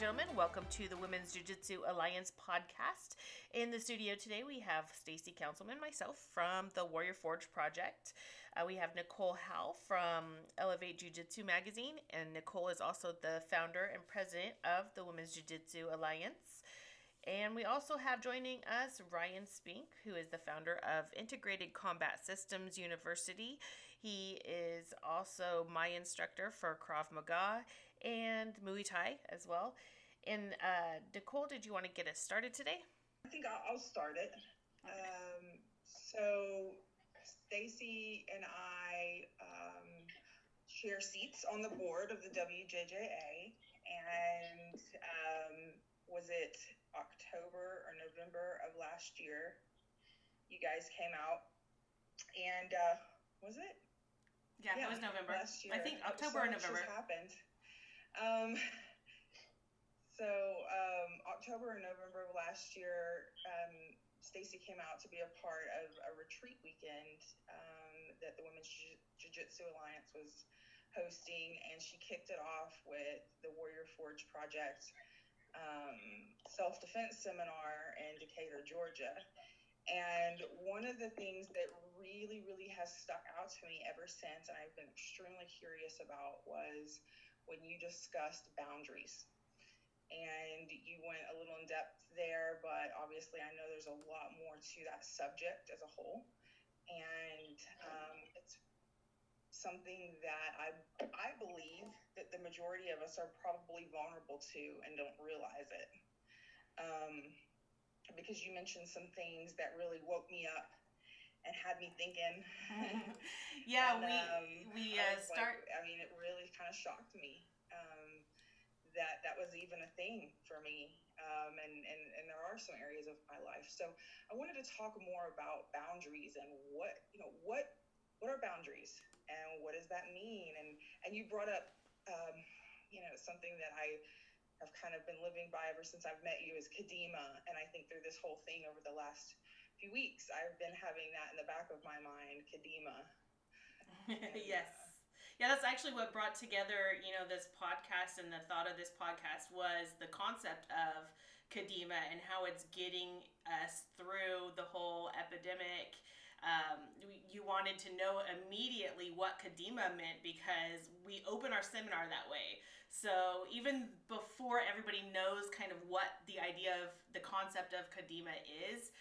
gentlemen, welcome to the Women's Jiu-Jitsu Alliance podcast. In the studio today, we have Stacey Councilman, myself, from the Warrior Forge Project. We have Nicole Houle from Elevate Jiu-Jitsu Magazine, and Nicole is also the founder and president of the Women's Jiu-Jitsu Alliance. And we also have joining us Ryan Spink, who is the founder of Integrated Combat Systems University. He is also my instructor for Krav Maga and Muay Thai as well. And Nicole, did you want to get us started today? I think I'll start it. Okay. So Stacey and I share seats on the board of the WJJA, and was it October or November of last year, you guys came out, and was it? Yeah, it was November. Last year. I think October or November. Has happened. October or November of last year, Stacey came out to be a part of a retreat weekend that the Women's Jiu-Jitsu Alliance was hosting, and she kicked it off with the Warrior Forge Project self-defense seminar in Decatur, Georgia. And one of the things that really, really has stuck out to me ever since, and I've been extremely curious about, was when you discussed boundaries. And you went a little in depth there, but obviously I know there's a lot more to that subject as a whole. And it's something that I believe that the majority of us are probably vulnerable to and don't realize it. Because you mentioned some things that really woke me up and had me thinking. Yeah, and, we start. Like, I mean, it really kind of shocked me that was even a thing for me. And there are some areas of my life. So I wanted to talk more about boundaries and what are boundaries and what does that mean? And you brought up, something that I have kind of been living by ever since I've met you is Kadima. And I think through this whole thing over the last few weeks, I've been having that in the back of my mind, Kadima. Yes. Yeah, that's actually what brought together, this podcast, and the thought of this podcast was the concept of Kadima and how it's getting us through the whole epidemic. You wanted to know immediately what Kadima meant because we open our seminar that way. So even before everybody knows kind of what the idea of the concept of Kadima is,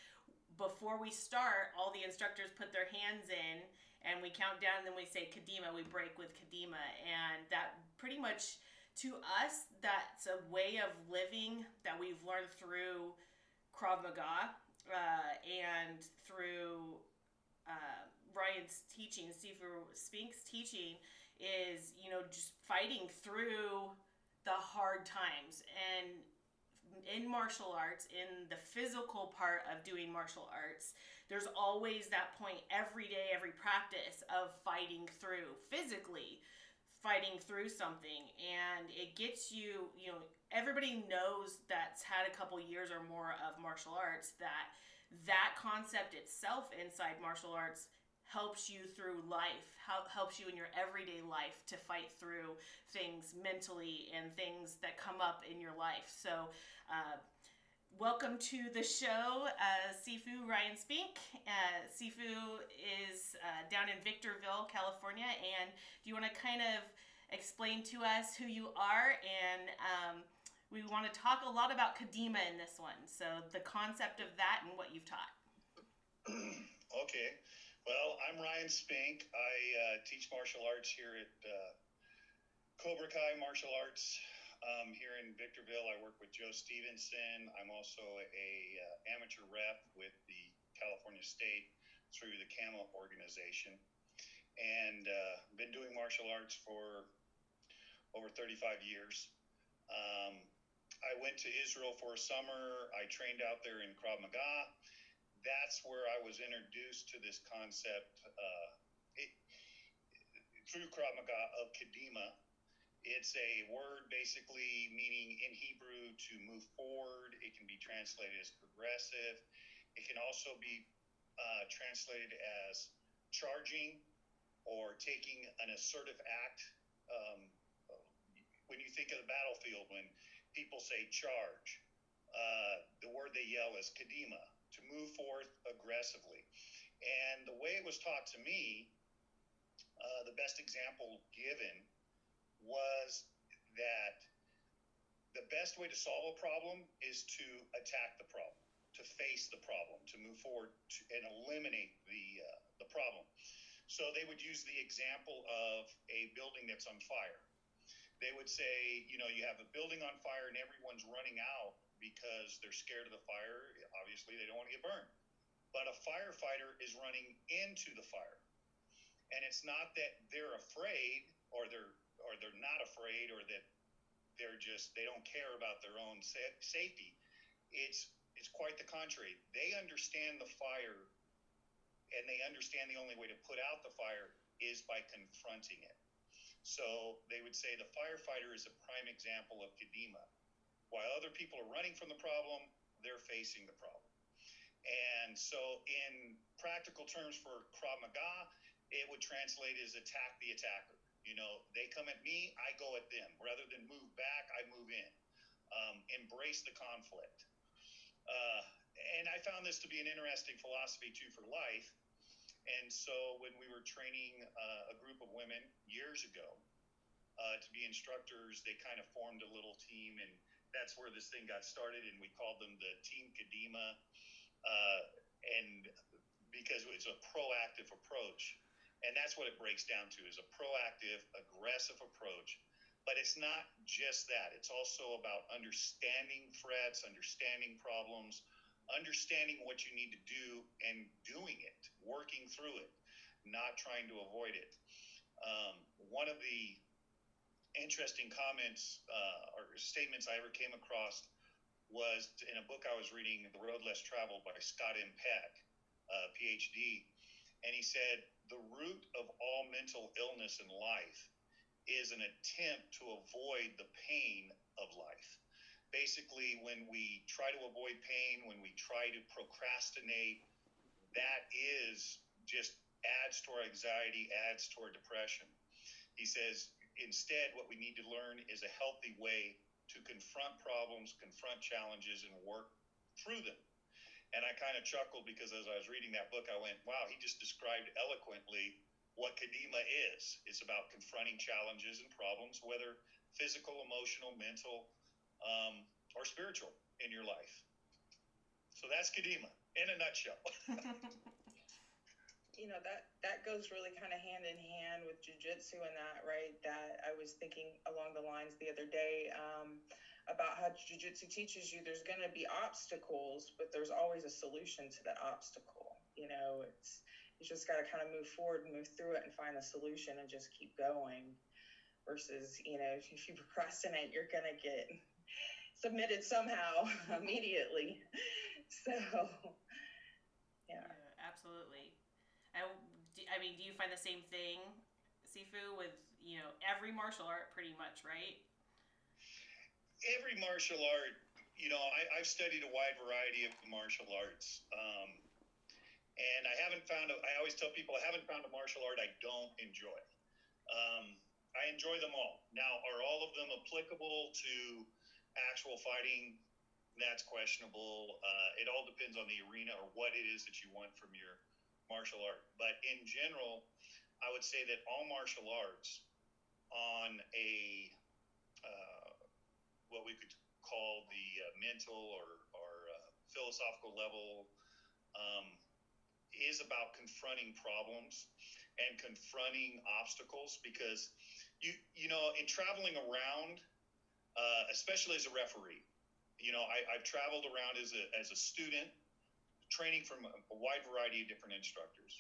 before we start, all the instructors put their hands in and we count down, and then we say Kadima, we break with Kadima. And that pretty much, to us, that's a way of living that we've learned through Krav Maga and through Ryan's teaching, Sifu Spink's teaching, is, just fighting through the hard times. And in martial arts, in the physical part of doing martial arts, there's always that point every day, every practice of fighting through, physically fighting through something. And it gets you, everybody knows that's had a couple years or more of martial arts, that concept itself inside martial arts helps you through life, helps you in your everyday life to fight through things mentally and things that come up in your life. So welcome to the show, Sifu Ryan Spink. Sifu is down in Victorville, California, and do you want to kind of explain to us who you are? And we want to talk a lot about Kadima in this one, so the concept of that and what you've taught. Okay. Well, I'm Ryan Spink. I teach martial arts here at Cobra Kai Martial Arts here in Victorville. I work with Joe Stevenson. I'm also a amateur rep with the California State through the CAMA organization. And been doing martial arts for over 35 years. I went to Israel for a summer. I trained out there in Krav Maga. That's where I was introduced to this concept through Krav Maga of Kadima. It's a word basically meaning in Hebrew to move forward. It can be translated as progressive. It can also be translated as charging or taking an assertive act. When you think of the battlefield, when people say charge. The word they yell is Kadima, to move forth aggressively. And the way it was taught to me, the best example given was that the best way to solve a problem is to attack the problem, to face the problem, to move forward and eliminate the problem. So they would use the example of a building that's on fire. They would say, you have a building on fire and everyone's running out because they're scared of the fire. Obviously, they don't want to get burned. But a firefighter is running into the fire. And it's not that they're afraid or they're not afraid or that they don't care about their own safety. It's quite the contrary. They understand the fire, and they understand the only way to put out the fire is by confronting it. So they would say the firefighter is a prime example of Kadima. While other people are running from the problem, they're facing the problem. And so in practical terms for Krav Maga, it would translate as attack the attacker. They come at me, I go at them. Rather than move back, I move in. Embrace the conflict. And I found this to be an interesting philosophy too for life. And so when we were training a group of women years ago to be instructors, they kind of formed a little team, and that's where this thing got started, and we called them the Team Kadima, and because it's a proactive approach. And that's what it breaks down to, is a proactive, aggressive approach. But it's not just that. It's also about understanding threats, understanding problems, understanding what you need to do and doing it, working through it, not trying to avoid it. One of the interesting comments or statements I ever came across was in a book I was reading, The Road Less Traveled by Scott M. Peck, PhD. And he said, the root of all mental illness in life is an attempt to avoid the pain of life. Basically, when we try to avoid pain, when we try to procrastinate, that is just adds to our anxiety, adds to our depression. He says, instead, what we need to learn is a healthy way to confront problems, confront challenges, and work through them. And I kind of chuckled because as I was reading that book, I went, wow, he just described eloquently what Kadima is. It's about confronting challenges and problems, whether physical, emotional, mental, or spiritual in your life. So that's Kadima in a nutshell. That goes really kind of hand in hand with jiu-jitsu and that, right? That I was thinking along the lines the other day, about how jiu-jitsu teaches you there's going to be obstacles, but there's always a solution to that obstacle. You just got to kind of move forward and move through it and find the solution and just keep going. Versus, if you procrastinate, you're going to get submitted somehow immediately. So, yeah. Absolutely. Do you find the same thing, Sifu, with, every martial art pretty much, right? Every martial art, I've studied a wide variety of martial arts. And I always tell people I haven't found a martial art I don't enjoy. I enjoy them all. Now, are all of them applicable to actual fighting? That's questionable. It all depends on the arena or what it is that you want from your martial art. But in general, I would say that all martial arts on a what we could call the mental or philosophical level is about confronting problems and confronting obstacles, because in traveling around, especially as a referee, I've traveled around as a student, training from a wide variety of different instructors.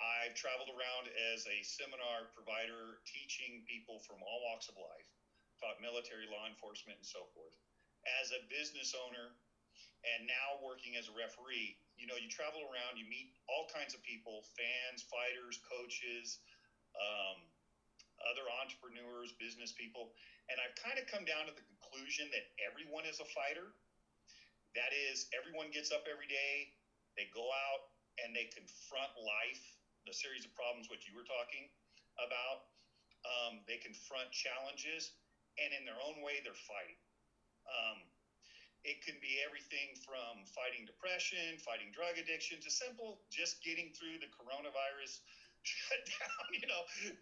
I've traveled around as a seminar provider, teaching people from all walks of life, taught military, law enforcement, and so forth. As a business owner, and now working as a referee, you travel around, you meet all kinds of people, fans, fighters, coaches, other entrepreneurs, business people. And I've kind of come down to the conclusion that everyone is a fighter. That is, everyone gets up every day, they go out and they confront life, the series of problems which you were talking about. They confront challenges, and in their own way, they're fighting. It can be everything from fighting depression, fighting drug addiction, to simple just getting through the coronavirus shutdown,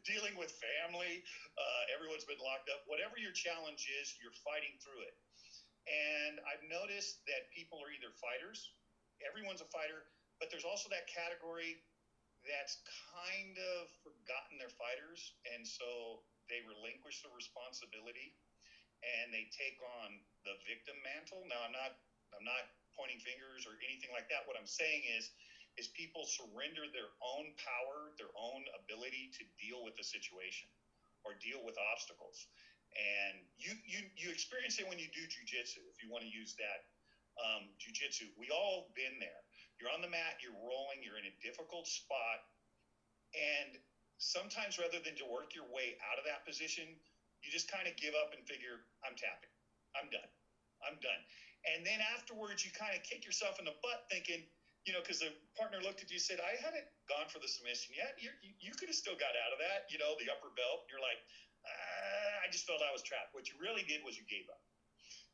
dealing with family. Everyone's been locked up. Whatever your challenge is, you're fighting through it. And I've noticed that people are either fighters, everyone's a fighter, but there's also that category that's kind of forgotten they're fighters, and so they relinquish the responsibility and they take on the victim mantle. Now, I'm not pointing fingers or anything like that. What I'm saying is people surrender their own power, their own ability to deal with the situation or deal with obstacles. And you experience it when you do jujitsu, if you want to use that jujitsu. We all been there. You're on the mat, you're rolling, you're in a difficult spot, and sometimes rather than to work your way out of that position, you just kind of give up and figure, I'm tapping. I'm done. And then afterwards, you kind of kick yourself in the butt thinking, because the partner looked at you and said, I hadn't gone for the submission yet. You could have still got out of that, the upper belt. You're like, I just felt I was trapped. What you really did was you gave up.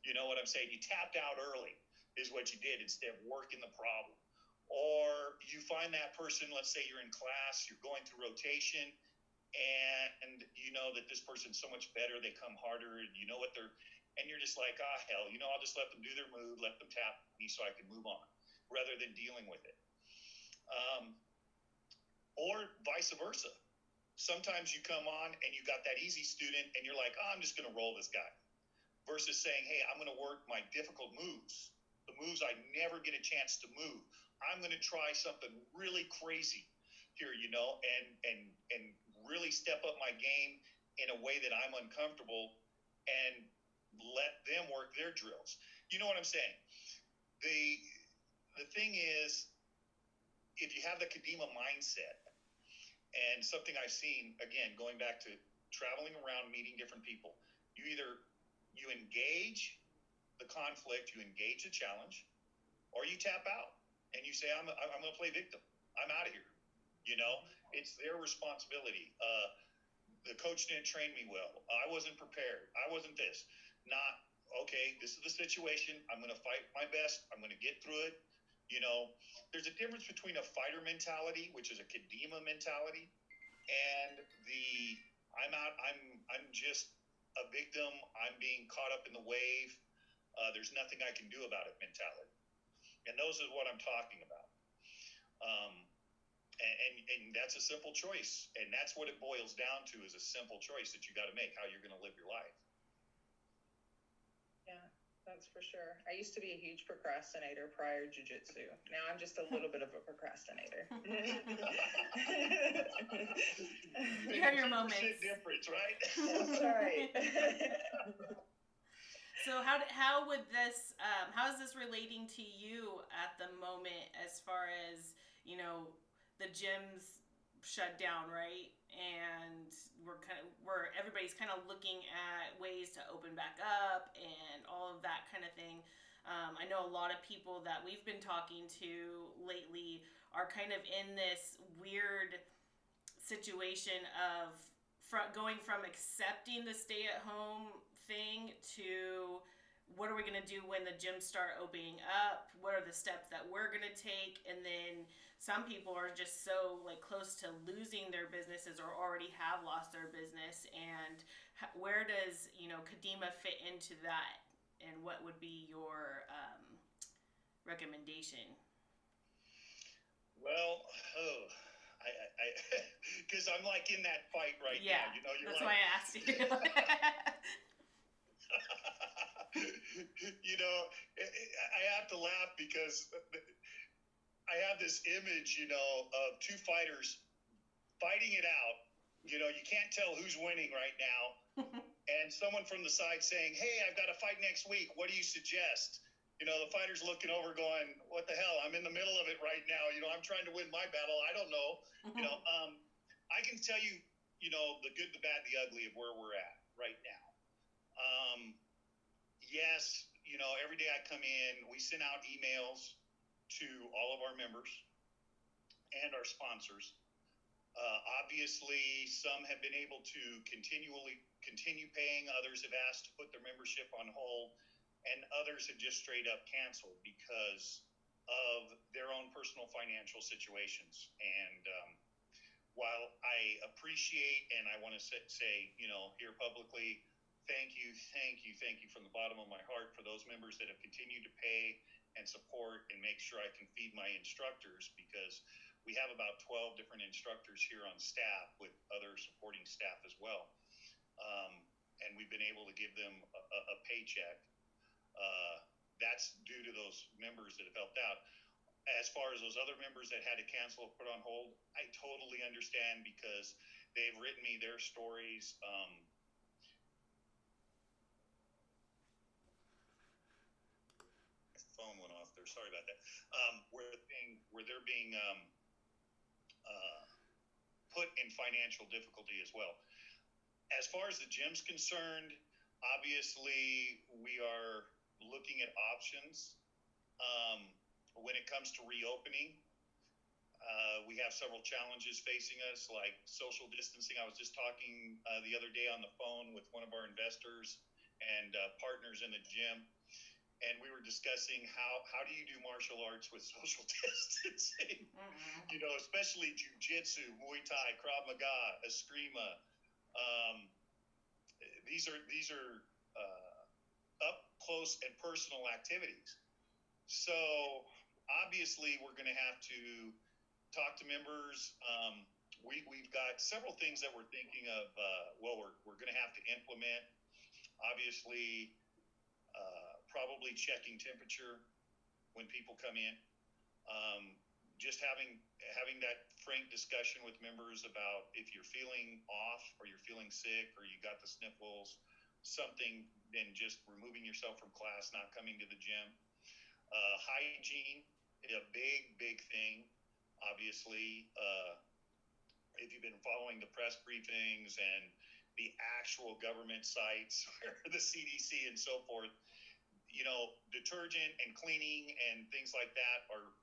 You know what I'm saying? You tapped out early is what you did instead of working the problem. Or you find that person, let's say you're in class, you're going through rotation, and you know that this person's so much better, they come harder, and you know what and you're just like, hell, I'll just let them do their move, let them tap me so I can move on, rather than dealing with it. Or vice versa. Sometimes you come on and you got that easy student and you're like, I'm just going to roll this guy. Versus saying, hey, I'm going to work my difficult moves, the moves I never get a chance to move. I'm going to try something really crazy here, and really step up my game in a way that I'm uncomfortable and let them work their drills. You know what I'm saying? The thing is, if you have the Kadima mindset, and something I've seen, again, going back to traveling around, meeting different people, you engage the conflict, you engage the challenge, or you tap out and you say, I'm going to play victim. I'm out of here. It's their responsibility. The coach didn't train me well. I wasn't prepared. I wasn't this. Not, okay, this is the situation. I'm going to fight my best. I'm going to get through it. There's a difference between a fighter mentality, which is a Kadima mentality, and I'm just a victim. I'm being caught up in the wave. There's nothing I can do about it mentality. And those are what I'm talking about. And that's a simple choice. And that's what it boils down to, is a simple choice that you got to make, how you're going to live your life. Yeah, that's for sure. I used to be a huge procrastinator prior to jiu-jitsu. Now I'm just a little bit of a procrastinator. You have your moments. Difference, right? That's right. So how would this how is this relating to you at the moment, as far as the gyms shut down, right? And everybody's kind of looking at ways to open back up and all of that kind of thing. I know a lot of people that we've been talking to lately are kind of in this weird situation of going from accepting the stay-at-home thing to what are we going to do when the gyms start opening up? What are the steps that we're going to take? And then some people are just so close to losing their businesses or already have lost their business. And where does, Kadima fit into that? And what would be your recommendation? Well, I because I'm in that fight right now. That's why I asked you. I have to laugh because I have this image, of two fighters fighting it out. You can't tell who's winning right now. And someone from the side saying, hey, I've got a fight next week. What do you suggest? The fighter's looking over going, what the hell? I'm in the middle of it right now. I'm trying to win my battle. I don't know. I can tell you, the good, the bad, the ugly of where we're at right now. Yes, every day I come in, we send out emails to all of our members and our sponsors. Obviously, some have been able to continue paying. Others have asked to put their membership on hold. and others had just straight up canceled because of their own personal financial situations. And while I appreciate and I want to say, here publicly, thank you from the bottom of my heart for those members that have continued to pay and support and make sure I can feed my instructors, because we have about 12 different instructors here on staff with other supporting staff as well. And we've been able to give them a paycheck. That's due to those members that have helped out. As far as those other members that had to cancel or put on hold, I totally understand, because they've written me their stories. My phone went off there. Sorry about that. Where they're being put in financial difficulty as well. As far as the gym's concerned, obviously we are looking at options. When it comes to reopening, we have several challenges facing us, like social distancing. I was just talking the other day on the phone with one of our investors and partners in the gym, and we were discussing how do you do martial arts with social distancing? Especially jiu-jitsu, Muay Thai, Krav Maga, Eskrima. These are up close and personal activities. So obviously we're going to have to talk to members. We've got several things that we're thinking of. We're going to have to implement. Obviously, probably checking temperature when people come in. Just having that frank discussion with members about if you're feeling off or you're feeling sick or you got the sniffles, something, then just removing yourself from class, not coming to the gym. Hygiene, a big thing. Obviously, if you've been following the press briefings and the actual government sites, the CDC and so forth, detergent and cleaning and things like that are,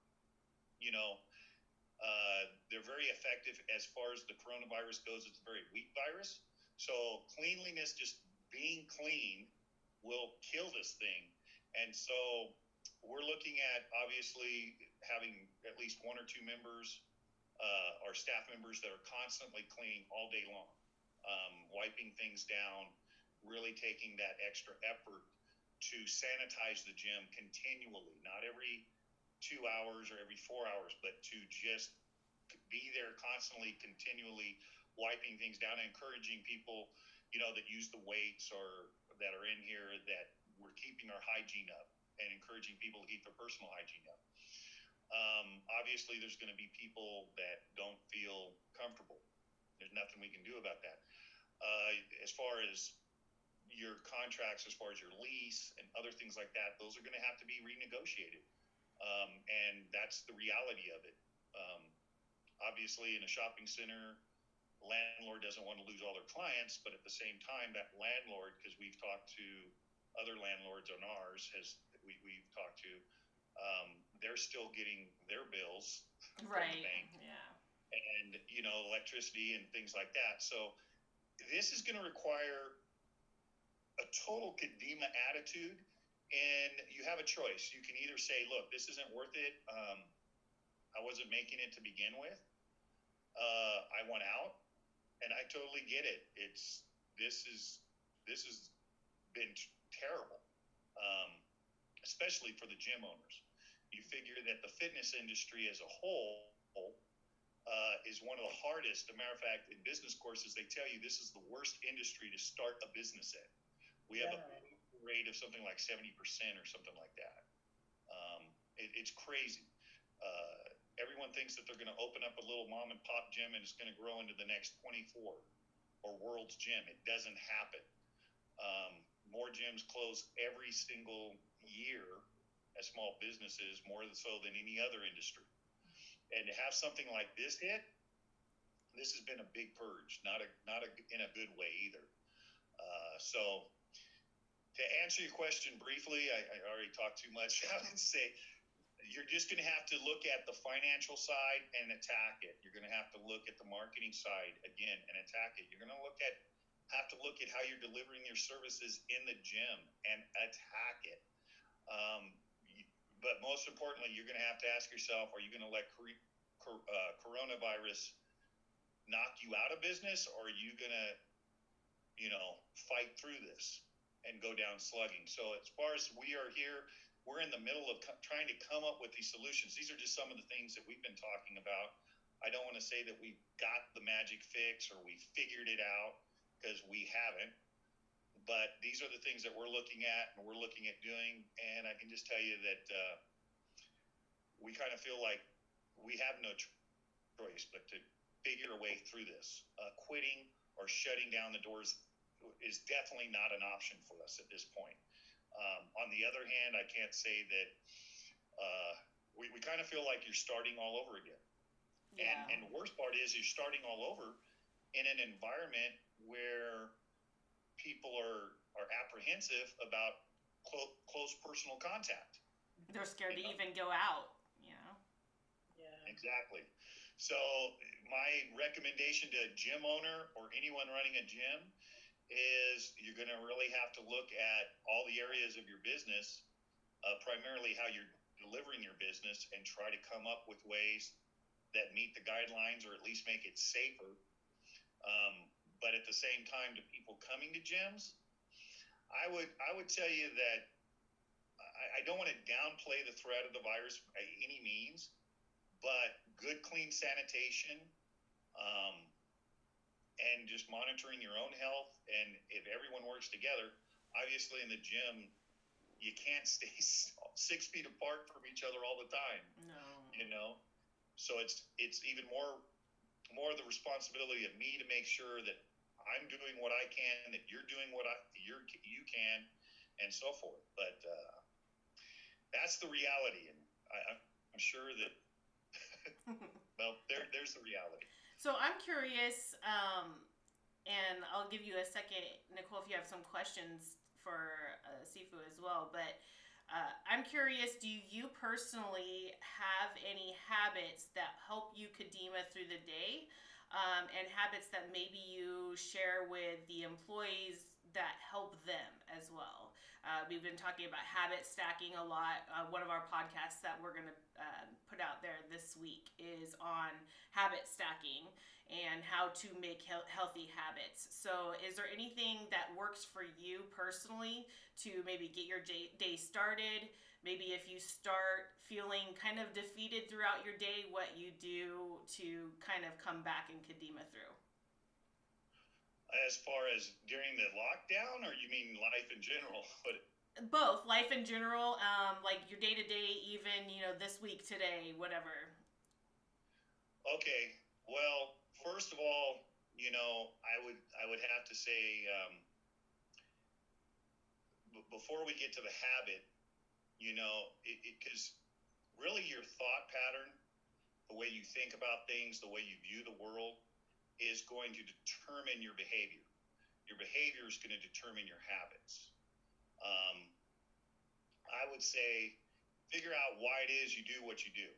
they're very effective as far as the coronavirus goes. It's a very weak virus. So cleanliness, just being clean, will kill this thing. And so we're looking at obviously having at least one or two members, our staff members, that are constantly cleaning all day long, wiping things down, really taking that extra effort to sanitize the gym continually, not every 2 hours or every 4 hours, but to just be there constantly, continually wiping things down, and encouraging people, that use the weights or that are in here, that we're keeping our hygiene up and encouraging people to keep their personal hygiene up. Obviously, there's going to be people that don't feel comfortable. There's nothing we can do about that. As far as your contracts, as far as your lease and other things like that, those are going to have to be renegotiated. And that's the reality of it. Obviously, in a shopping center, landlord doesn't want to lose all their clients, but at the same time, that landlord, because we've talked to other landlords on ours, we've talked to, they're still getting their bills from the bank. Yeah. And, electricity and things like that. So this is going to require a total Kadima attitude, and you have a choice. You can either say, look, this isn't worth it. I wasn't making it to begin with. I want out, and I totally get it. This has been terrible, especially for the gym owners. You figure that the fitness industry as a whole is one of the hardest. As a matter of fact, in business courses, they tell you this is the worst industry to start a business in. We have a rate of something like 70% or something like that. It's crazy. Everyone thinks that they're going to open up a little mom and pop gym and it's going to grow into the next 24 or World's Gym. It doesn't happen. More gyms close every single year as small businesses, more so than any other industry. And to have something like this hit, this has been a big purge, not in a good way either. So to answer your question briefly, I already talked too much. I would say you're just going to have to look at the financial side and attack it. You're going to have to look at the marketing side again and attack it. You're going to look at have to look at how you're delivering your services in the gym and attack it. But most importantly, you're going to have to ask yourself, are you going to let coronavirus knock you out of business, or are you going to, fight through this and go down slugging? So as far as we are here, we're in the middle of trying to come up with these solutions. These are just some of the things that we've been talking about. I don't want to say that we've got the magic fix or we figured it out, because we haven't. But these are the things that we're looking at and we're looking at doing. And I can just tell you that we kind of feel like we have no choice but to figure a way through this. Quitting or shutting down the doors is definitely not an option for us at this point. On the other hand, I can't say that we kind of feel like you're starting all over again. Yeah. And the worst part is you're starting all over in an environment where people are apprehensive about close personal contact. They're scared to even go out, Yeah. Exactly. So my recommendation to a gym owner or anyone running a gym is you're going to really have to look at all the areas of your business, primarily how you're delivering your business, and try to come up with ways that meet the guidelines or at least make it safer. But at the same time, to people coming to gyms, I would tell you that I don't want to downplay the threat of the virus by any means, but good, clean sanitation, and just monitoring your own health. And if everyone works together, obviously in the gym, you can't stay 6 feet apart from each other all the time. No. So it's even more the responsibility of me to make sure that I'm doing what I can, that you're doing what you can, and so forth. But that's the reality, and I'm sure that well, there's the reality. So I'm curious, and I'll give you a second, Nicole, if you have some questions for Sifu as well. But I'm curious, do you personally have any habits that help you Kadima through the day, and habits that maybe you share with the employees that help them as well? We've been talking about habit stacking a lot. One of our podcasts that we're going to put out there this week is on habit stacking and how to make healthy habits. So is there anything that works for you personally to maybe get your day started? Maybe if you start feeling kind of defeated throughout your day, what you do to kind of come back and Kadima through? As far as during the lockdown, or you mean life in general? Both, life in general, like your day-to-day, even, this week, today, whatever. Okay, well, first of all, I would have to say, before we get to the habit, because really your thought pattern, the way you think about things, the way you view the world, is going to determine your behavior. Your behavior is going to determine your habits. I would say figure out why it is you do what you do.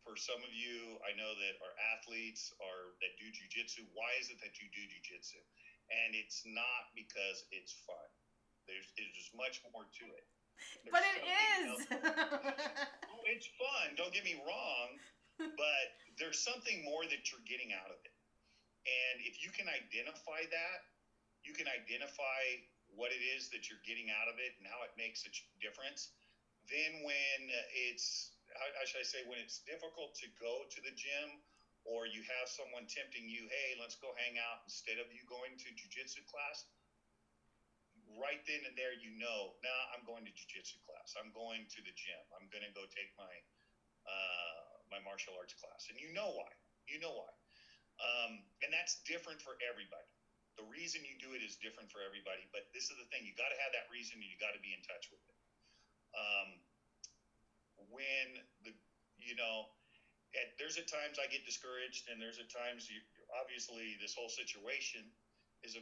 For some of you, I know that are athletes or that do jiu-jitsu. Why is it that you do jiu-jitsu? And it's not because it's fun. There's much more to it. But it is. Oh, it's fun. Don't get me wrong. But there's something more that you're getting out of it. And if you can identify that, you can identify what it is that you're getting out of it and how it makes a difference. Then when it's, how should I say, when it's difficult to go to the gym, or you have someone tempting you, hey, let's go hang out instead of you going to jiu-jitsu class, right then and there, I'm going to jiu-jitsu class. I'm going to the gym. I'm going to go take my martial arts class. And you know why. And that's different for everybody. The reason you do it is different for everybody. But this is the thing. You got to have that reason, and you got to be in touch with it. There's at times I get discouraged, and there's at times, obviously, this whole situation is a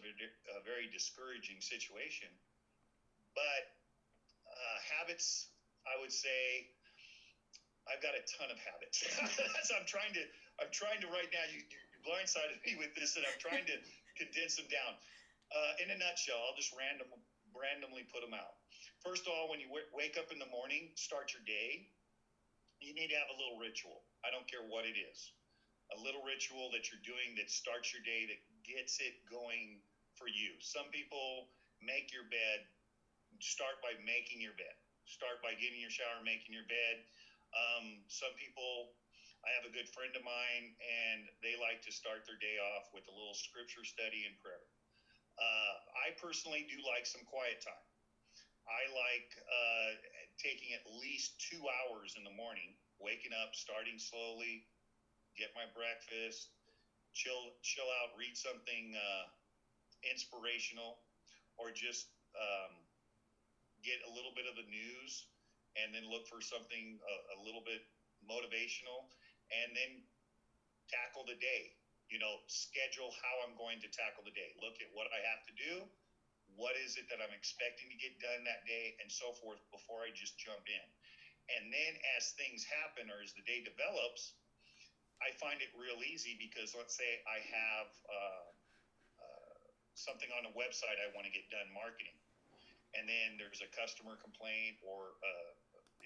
very discouraging situation. But habits, I would say, I've got a ton of habits. I'm trying to right now. You blindsided me with this, and I'm trying to condense them down. In a nutshell, I'll just randomly put them out. First of all, when you wake up in the morning, start your day, you need to have a little ritual. I don't care what it is. A little ritual that you're doing that starts your day, that gets it going for you. Some people make your bed, start by making your bed. Start by getting your shower, making your bed. Some people, I have a good friend of mine, and they like to start their day off with a little scripture study and prayer. I personally do like some quiet time. I like taking at least 2 hours in the morning, waking up, starting slowly, get my breakfast, chill out, read something inspirational, or just get a little bit of the news, and then look for something a little bit motivational, and then tackle the day. Schedule how I'm going to tackle the day. Look at what I have to do. What is it that I'm expecting to get done that day, and so forth, before I just jump in. And then as things happen, or as the day develops, I find it real easy, because let's say I have something on a website I want to get done marketing, and then there's a customer complaint, or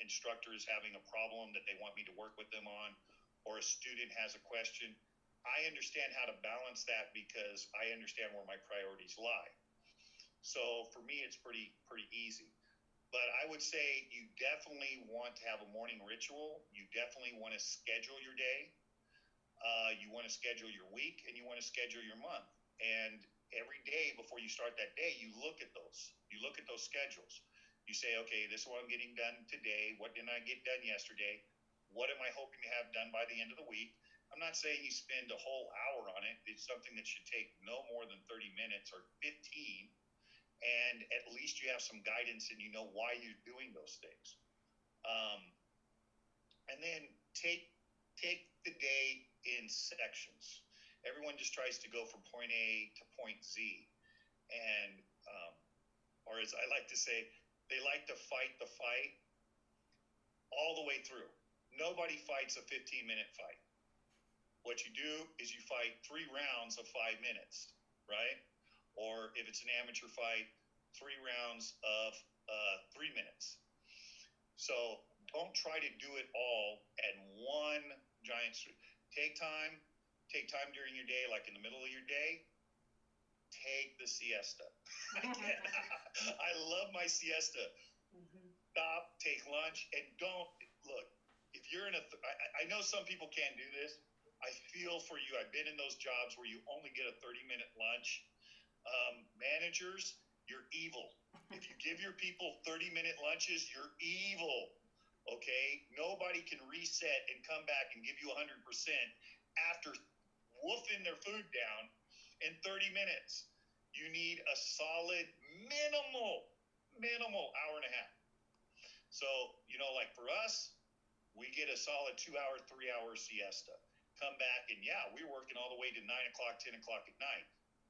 instructor is having a problem that they want me to work with them on, or a student has a question. I understand how to balance that, because I understand where my priorities lie. So for me, it's pretty easy. But I would say you definitely want to have a morning ritual. You definitely want to schedule your day. You want to schedule your week, and you want to schedule your month. And every day before you start that day, you look at those. You look at those schedules. You say, okay, this is what I'm getting done today. What didn't I get done yesterday? What am I hoping to have done by the end of the week? I'm not saying you spend a whole hour on it. It's something that should take no more than 30 minutes or 15. And at least you have some guidance, and you know why you're doing those things. And then take the day in sections. Everyone just tries to go from point A to point Z. And, or as I like to say, they like to fight the fight all the way through. Nobody fights a 15-minute fight. What you do is you fight 3 rounds of 5 minutes, right? Or if it's an amateur fight, 3 rounds of 3 minutes. So don't try to do it all at one giant street. Take time during your day, like in the middle of your day. Take the siesta. I love my siesta. Mm-hmm. Stop, take lunch, and don't look. If you're in I know some people can't do this. I feel for you. I've been in those jobs where you only get a 30-minute lunch. Managers, you're evil. If you give your people 30-minute lunches, you're evil. Okay? Nobody can reset and come back and give you 100% after woofing their food down in 30 minutes. You need a solid minimal hour and a half. So, like for us, we get a solid 2-hour, 3-hour siesta. Come back, and we're working all the way to 9 o'clock, 10 o'clock at night.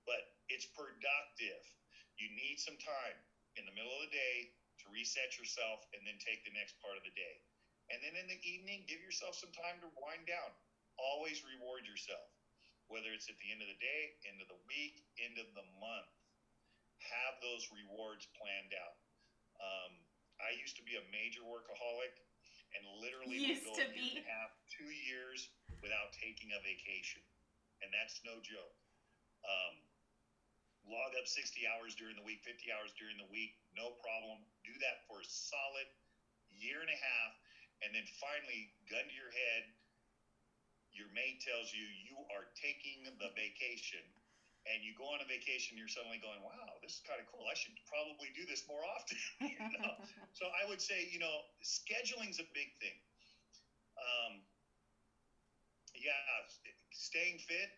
But it's productive. You need some time in the middle of the day to reset yourself, and then take the next part of the day. And then in the evening, give yourself some time to wind down. Always reward yourself, whether it's at the end of the day, end of the week, end of the month. Have those rewards planned out. I used to be a major workaholic, and literally would go a year and a half, 2 years without taking a vacation. And that's no joke. Log up 60 hours during the week, 50 hours during the week, no problem. Do that for a solid year and a half, and then finally, gun to your head, your mate tells you you are taking the vacation, and you go on a vacation, you're suddenly going, wow, this is kind of cool. I should probably do this more often. So I would say, scheduling's a big thing. Staying fit,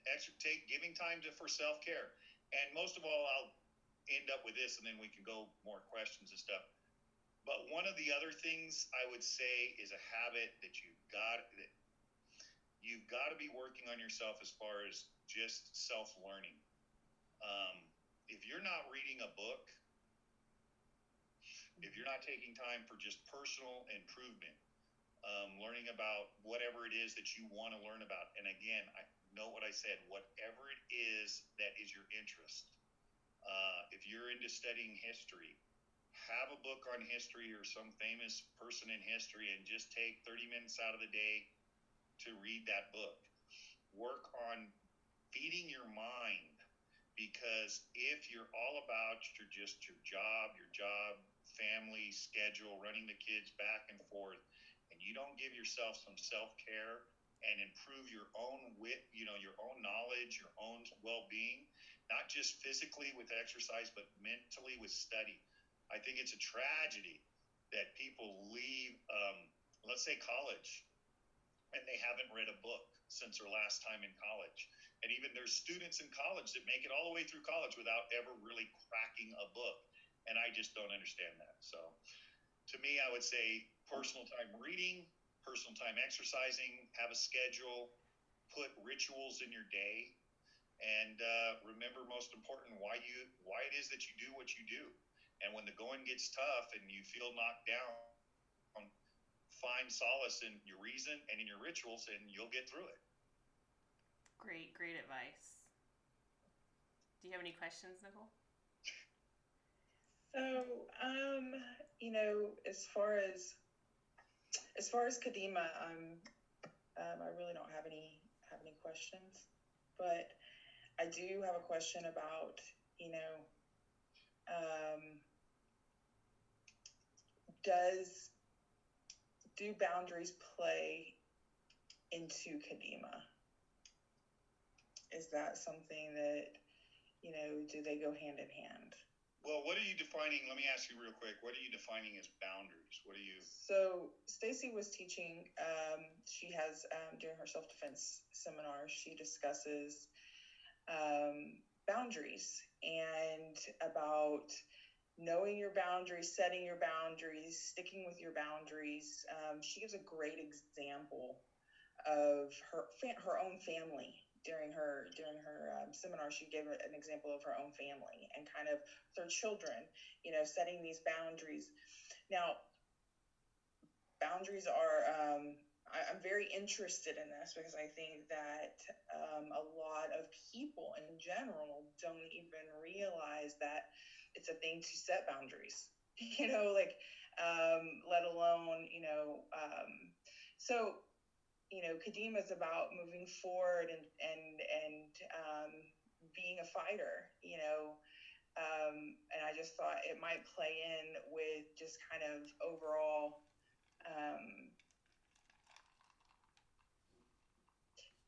giving time for self-care. And most of all, I'll end up with this, and then we can go more questions and stuff. But one of the other things I would say is a habit that you've got to be working on yourself as far as just self-learning. If you're not reading a book, if you're not taking time for just personal improvement, learning about whatever it is that you want to learn about. And again, note what I said, whatever it is that is your interest. If you're into studying history, have a book on history or some famous person in history and just take 30 minutes out of the day to read that book. Work on feeding your mind, because if you're all about your job, family, schedule, running the kids back and forth, and you don't give yourself some self-care and improve your own your own knowledge, your own well-being, not just physically with exercise, but mentally with study. I think it's a tragedy that people leave, let's say college, and they haven't read a book since their last time in college. And even there's students in college that make it all the way through college without ever really cracking a book. And I just don't understand that. So to me, I would say personal time reading, personal time exercising, have a schedule, put rituals in your day, and remember, most important, why it is that you do what you do. And when the going gets tough and you feel knocked down, find solace in your reason and in your rituals, and you'll get through it. Great advice. Do you have any questions, Nicole? So, as far as Kadima, I really don't have any questions, but I do have a question about, do boundaries play into Kadima? Is that something that, do they go hand in hand? Well, what are you defining? Let me ask you real quick. What are you defining as boundaries? What are you? So Stacey was teaching, she has, during her self-defense seminar, she discusses boundaries and about knowing your boundaries, setting your boundaries, sticking with your boundaries. She gives a great example of her own family. During her seminar, she gave an example of her own family and kind of their children, setting these boundaries. Now, boundaries are, I'm very interested in this because I think that a lot of people in general don't even realize that it's a thing to set boundaries, let alone, so, Kadima is about moving forward and being a fighter, and I just thought it might play in with just kind of overall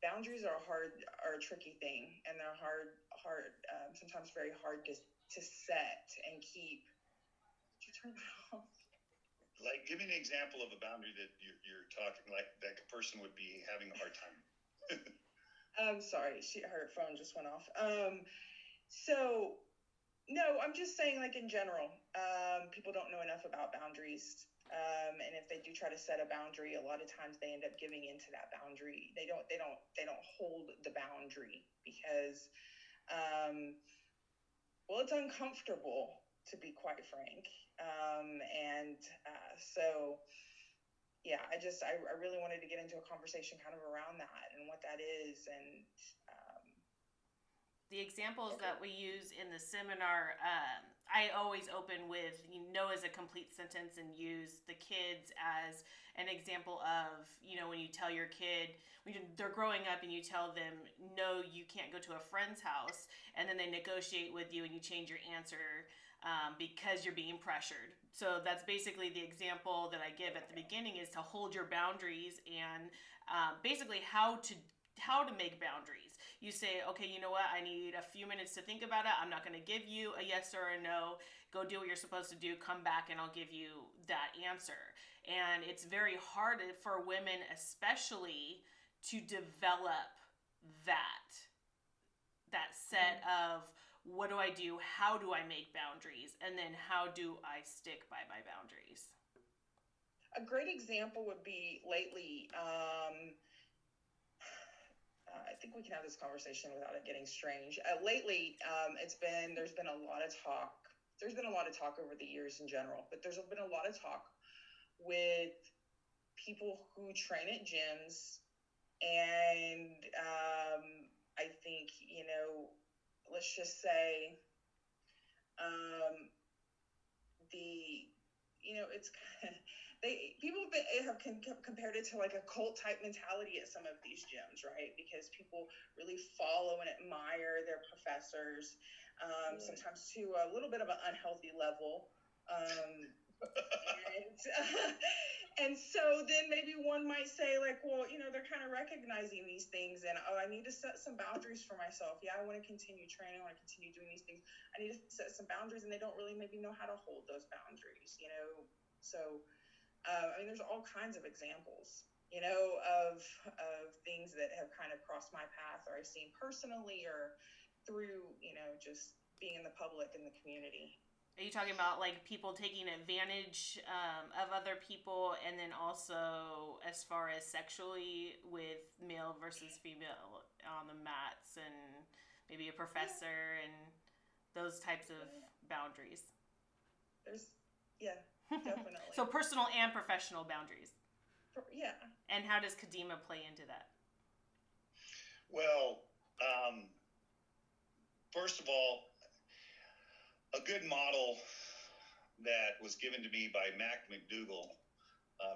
boundaries are a tricky thing, and they're hard, sometimes very hard to set and keep. Did you turn that off? Like, give me an example of a boundary that you're talking, like that person would be having a hard time. Sorry, her phone just went off. So, no, I'm just saying, like, in general, people don't know enough about boundaries. And if they do try to set a boundary, a lot of times they end up giving into that boundary. They don't hold the boundary because, it's uncomfortable, to be quite frank. So yeah, I really wanted to get into a conversation kind of around that and what that is. And the examples that we use in the seminar, I always open with, as a complete sentence and use the kids as an example of, when you tell your kid, when they're growing up and you tell them, no, you can't go to a friend's house, and then they negotiate with you and you change your answer because you're being pressured. So that's basically the example that I give at the beginning, is to hold your boundaries and basically how to make boundaries. You say, okay, you know what? I need a few minutes to think about it. I'm not going to give you a yes or a no. Go do what you're supposed to do. Come back and I'll give you that answer. And it's very hard for women especially to develop that set of, what do I do? How do I make boundaries? And then how do I stick by my boundaries? A great example would be lately, I think we can have this conversation without it getting strange. Lately, there's been a lot of talk. There's been a lot of talk over the years in general, but there's been a lot of talk with people who train at gyms And I think, let's just say it's people have compared it to like a cult type mentality at some of these gyms, right? Because people really follow and admire their professors, sometimes to a little bit of an unhealthy level. And so then maybe one might say like, well, they're kind of recognizing these things, and I need to set some boundaries for myself. Yeah, I want to continue training, I want to continue doing these things. I need to set some boundaries, and they don't really maybe know how to hold those boundaries, So, there's all kinds of examples, of things that have kind of crossed my path, or I've seen personally, or through, just being in the public in the community. Are you talking about like people taking advantage of other people, and then also as far as sexually with male versus female on the mats, and maybe a professor, and those types of boundaries? Definitely. So personal and professional boundaries. Yeah. And how does Kadima play into that? Well, first of all, a good model that was given to me by Mac McDougall,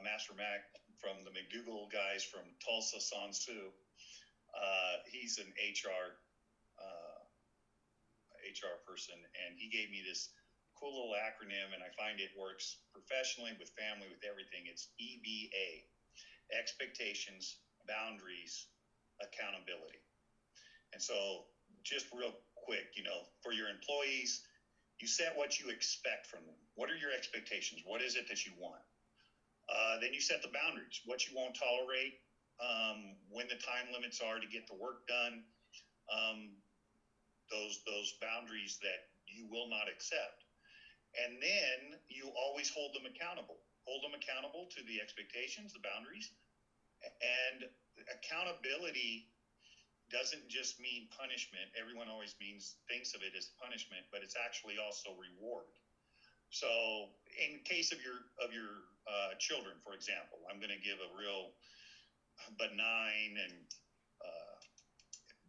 Master Mac from the McDougall guys from Tulsa, Sansu. He's an HR person, and he gave me this cool little acronym, and I find it works professionally, with family, with everything. It's EBA: expectations, boundaries, accountability. And so just real quick, for your employees, you set what you expect from them. What are your expectations? What is it that you want? Then you set the boundaries, what you won't tolerate, when the time limits are to get the work done, those boundaries that you will not accept. And then you always hold them accountable. Hold them accountable to the expectations, the boundaries. And accountability doesn't just mean punishment. Everyone always thinks of it as punishment, but it's actually also reward. So in case of your children, for example, I'm going to give a real benign and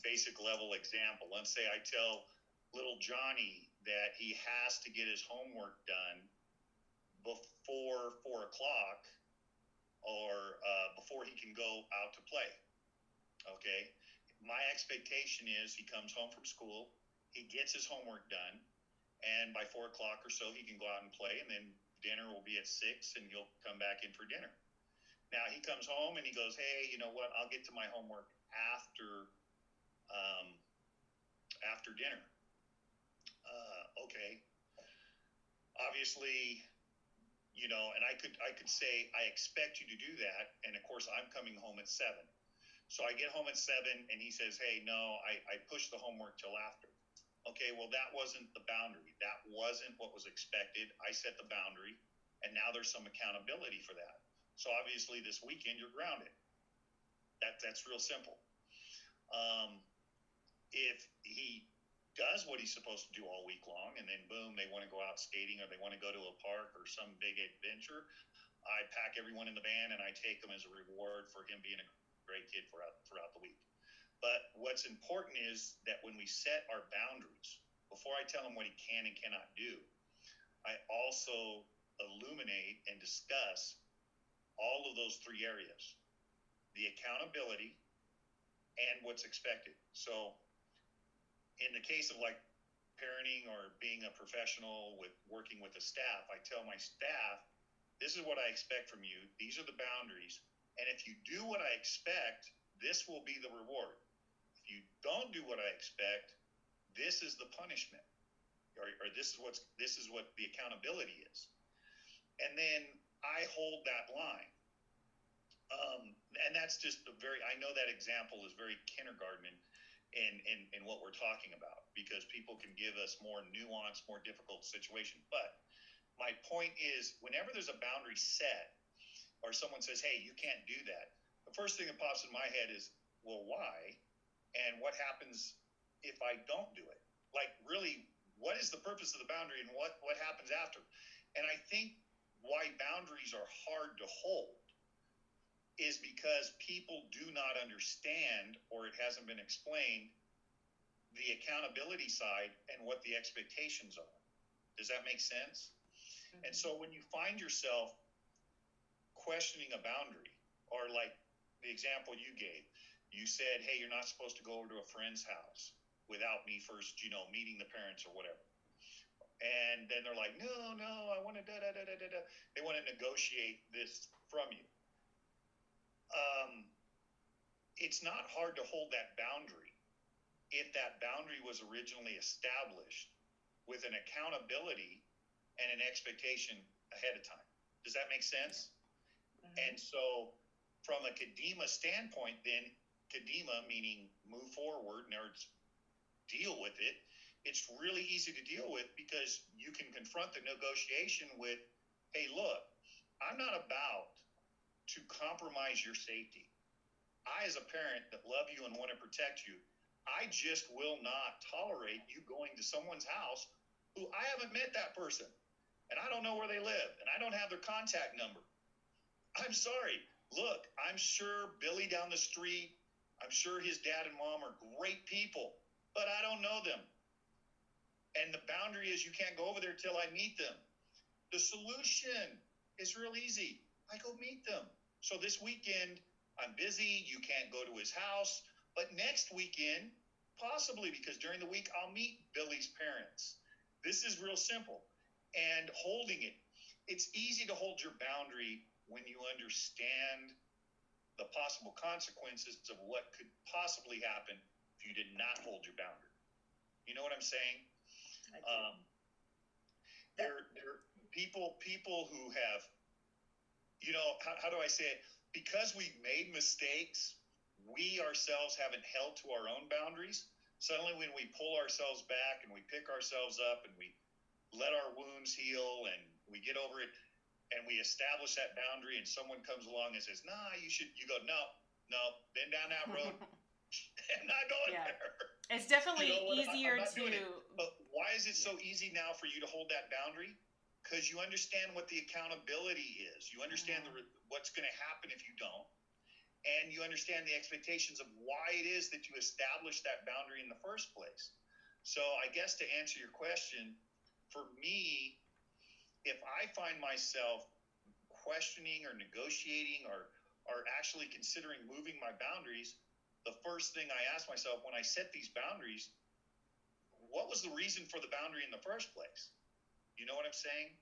basic level example. Let's say I tell little Johnny that he has to get his homework done before 4 o'clock, or before he can go out to play. Okay. My expectation is he comes home from school, he gets his homework done, and by 4 o'clock or so, he can go out and play, and then dinner will be at 6, and he'll come back in for dinner. Now, he comes home and he goes, hey, you know what? I'll get to my homework after dinner. Okay. Obviously, and I could say, I expect you to do that, and of course, I'm coming home at 7. So I get home at 7, and he says, hey, no, I pushed the homework till after. Okay, well, that wasn't the boundary. That wasn't what was expected. I set the boundary, and now there's some accountability for that. So obviously this weekend you're grounded. That's real simple. If he does what he's supposed to do all week long, and then boom, they want to go out skating, or they want to go to a park or some big adventure, I pack everyone in the van and I take them as a reward for him being a great kid throughout the week. But what's important is that when we set our boundaries, before I tell him what he can and cannot do, I also illuminate and discuss all of those 3 areas: the accountability and what's expected. So in the case of like parenting or being a professional with working with a staff, I tell my staff, this is what I expect from you. These are the boundaries. And if you do what I expect, this will be the reward. If you don't do what I expect, this is the punishment, or this is what the accountability is. And then I hold that line. And that's just I know that example is very kindergarten in what we're talking about, because people can give us more nuanced, more difficult situation. But my point is, whenever there's a boundary set, or someone says, hey, you can't do that, the first thing that pops in my head is, well, why? And what happens if I don't do it? Like, really, what is the purpose of the boundary, and what happens after? And I think why boundaries are hard to hold is because people do not understand, or it hasn't been explained, the accountability side and what the expectations are. Does that make sense? Mm-hmm. And so when you find yourself questioning a boundary, or like the example you gave, you said, hey, you're not supposed to go over to a friend's house without me first, meeting the parents or whatever. And then they're like, no, I want to da-da-da-da-da-da. They want to negotiate this from you. It's not hard to hold that boundary if that boundary was originally established with an accountability and an expectation ahead of time. Does that make sense? Mm-hmm. And so from a Kadima standpoint, then Kadima meaning move forward, nerds, deal with it. It's really easy to deal with because you can confront the negotiation with, hey, look, I'm not about to compromise your safety. I, as a parent that love you and want to protect you, I just will not tolerate you going to someone's house who I haven't met that person, and I don't know where they live, and I don't have their contact number. I'm sorry. Look, I'm sure Billy down the street, I'm sure his dad and mom are great people, but I don't know them. And the boundary is you can't go over there till I meet them. The solution is real easy. I go meet them. So this weekend, I'm busy. You can't go to his house. But next weekend, possibly, because during the week, I'll meet Billy's parents. This is real simple. And holding it, it's easy to hold your boundary when you understand the possible consequences of what could possibly happen if you did not hold your boundary. You know what I'm saying? There are people who have, how do I say it? Because we've made mistakes, we ourselves haven't held to our own boundaries. Suddenly when we pull ourselves back and we pick ourselves up and we let our wounds heal and we get over it and we establish that boundary and someone comes along and says, nah, you go, no, been down that road. I'm not going there. It's definitely easier to. But why is it so easy now for you to hold that boundary? Because you understand what the accountability is. You understand what's going to happen if you don't. And you understand the expectations of why it is that you established that boundary in the first place. So I guess to answer your question, for me, if I find myself questioning or negotiating or actually considering moving my boundaries, the first thing I ask myself when I set these boundaries, what was the reason for the boundary in the first place? You know what I'm saying?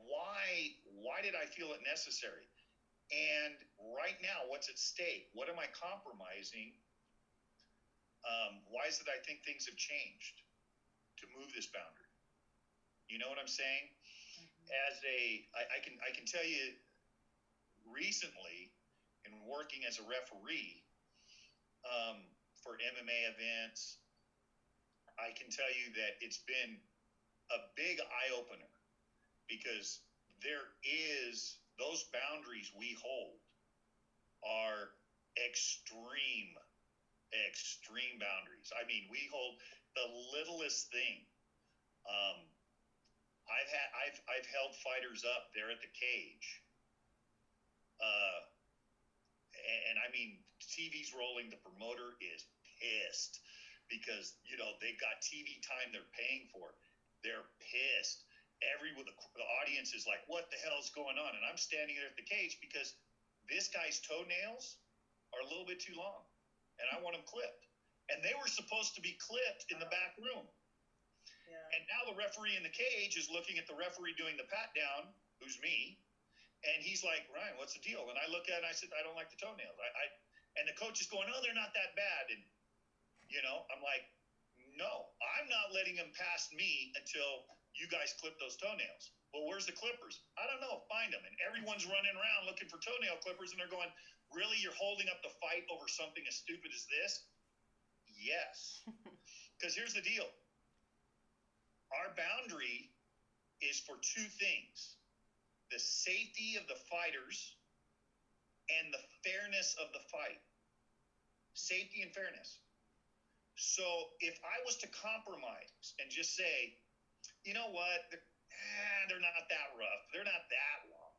Why did I feel it necessary? And right now, what's at stake? What am I compromising? Why is it I think things have changed to move this boundary? You know what I'm saying? Mm-hmm. I can tell you recently in working as a referee for MMA events, I can tell you that it's been a big eye-opener because those boundaries we hold are extreme boundaries. I mean, we hold the littlest thing. I've held fighters up there at the cage. And I mean, TV's rolling, the promoter is pissed because, they've got TV time they're paying for. They're pissed. The audience is like, what the hell's going on? And I'm standing there at the cage because this guy's toenails are a little bit too long and I want them clipped. And they were supposed to be clipped in the back room. Yeah. And now the referee in the cage is looking at the referee doing the pat down, who's me. And he's like, Ryan, what's the deal? And I look at it and I said, I don't like the toenails. And the coach is going, oh, they're not that bad. And, I'm like, no, I'm not letting him pass me until you guys clip those toenails. Well, where's the clippers? I don't know. Find them. And everyone's running around looking for toenail clippers. And they're going, really? You're holding up the fight over something as stupid as this? Yes. Because here's the deal. Our boundary is for two things: the safety of the fighters and the fairness of the fight. Safety and fairness. So if I was to compromise and just say, you know what, they're not that rough, they're not that long,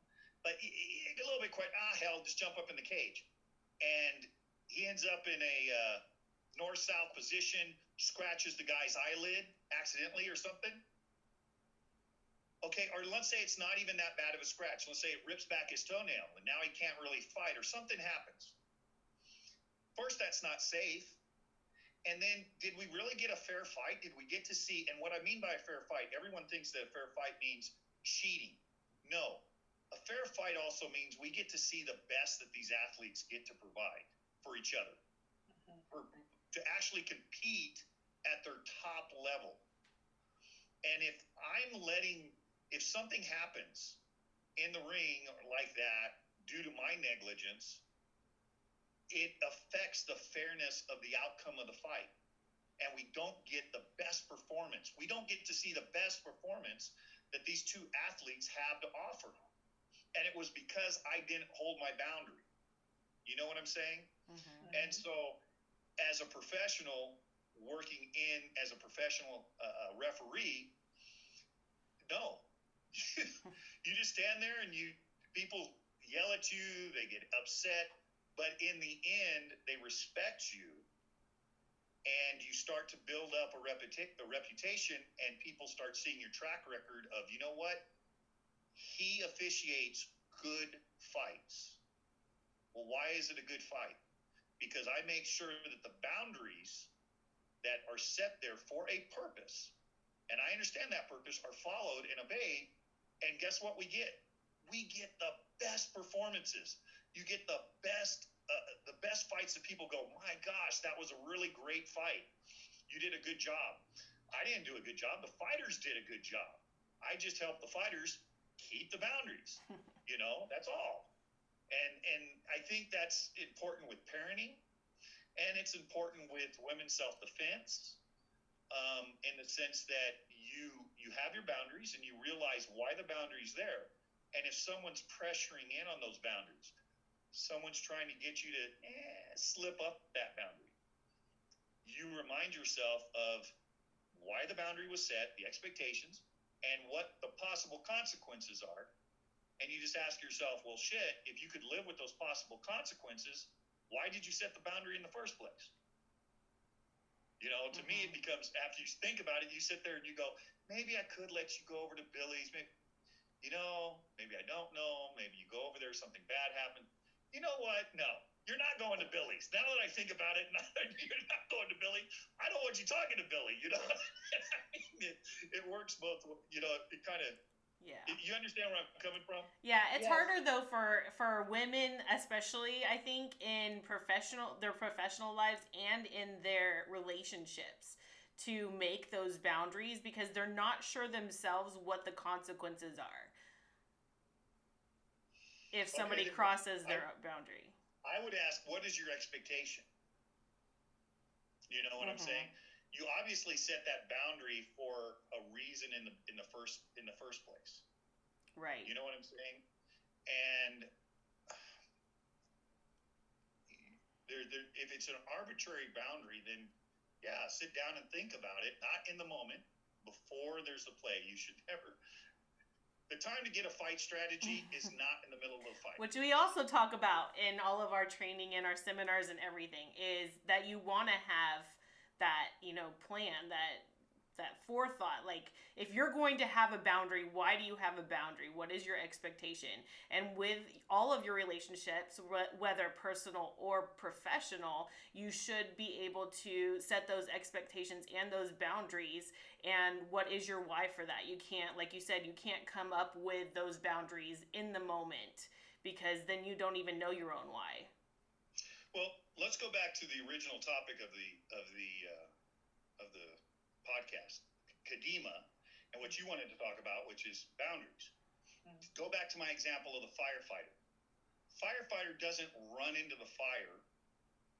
but a little bit quiet. Hell, just jump up in the cage. And he ends up in a north-south position, scratches the guy's eyelid accidentally or something. Okay, or let's say it's not even that bad of a scratch. Let's say it rips back his toenail, and now he can't really fight, or something happens. First, that's not safe. And then, did we really get a fair fight? Did we get to see, and what I mean by a fair fight, everyone thinks that a fair fight means cheating. No. A fair fight also means we get to see the best that these athletes get to provide for each other, to actually compete at their top level. And if something happens in the ring like that due to my negligence, it affects the fairness of the outcome of the fight. And we don't get the best performance. We don't get to see the best performance that these two athletes have to offer. And it was because I didn't hold my boundary. You know what I'm saying? Mm-hmm. And so as a professional working as a professional referee, no. You just stand there and people yell at you, they get upset, but in the end, they respect you, and you start to build up a reputation, and people start seeing your track record of, you know what? He officiates good fights. Well, why is it a good fight? Because I make sure that the boundaries that are set there for a purpose, and I understand that purpose, are followed and obeyed. And guess what we get? We get the best performances. You get the best fights that people go, my gosh, that was a really great fight. You did a good job. I didn't do a good job. The fighters did a good job. I just helped the fighters keep the boundaries. That's all. And I think that's important with parenting, and it's important with women's self-defense, in the sense that you have your boundaries and you realize why the boundary's there. And if someone's pressuring in on those boundaries, someone's trying to get you to slip up that boundary, you remind yourself of why the boundary was set, the expectations, and what the possible consequences are. And you just ask yourself, well, shit, if you could live with those possible consequences, why did you set the boundary in the first place? To me, it becomes, after you think about it, you sit there and you go, maybe I could let you go over to Billy's. Maybe, maybe I don't know. Maybe you go over there, something bad happened. You know what? No, you're not going to Billy's. Now that I think about it, you're not going to Billy. I don't want you talking to Billy, it works both, it kind of, yeah. You understand where I'm coming from? Yeah, it's harder though for women, especially I think in their professional lives and in their relationships, to make those boundaries because they're not sure themselves what the consequences are if somebody crosses their boundary. I would ask, what is your expectation? You know what I'm saying? You obviously set that boundary for a reason in the first place. Right. You know what I'm saying? And if it's an arbitrary boundary, then yeah, sit down and think about it. Not in the moment, before there's a play. You should never. The time to get a fight strategy is not in the middle of a fight. Which we also talk about in all of our training and our seminars and everything, is that you want to have that, plan, that forethought. Like, if you're going to have a boundary, why do you have a boundary? What is your expectation? And with all of your relationships, whether personal or professional, you should be able to set those expectations and those boundaries. And what is your why for that? You can't, like you said, you can't come up with those boundaries in the moment, because then you don't even know your own why. Well, let's go back to the original topic of the podcast, Kadima, and what you wanted to talk about, which is boundaries. Go back to my example of the firefighter. Firefighter doesn't run into the fire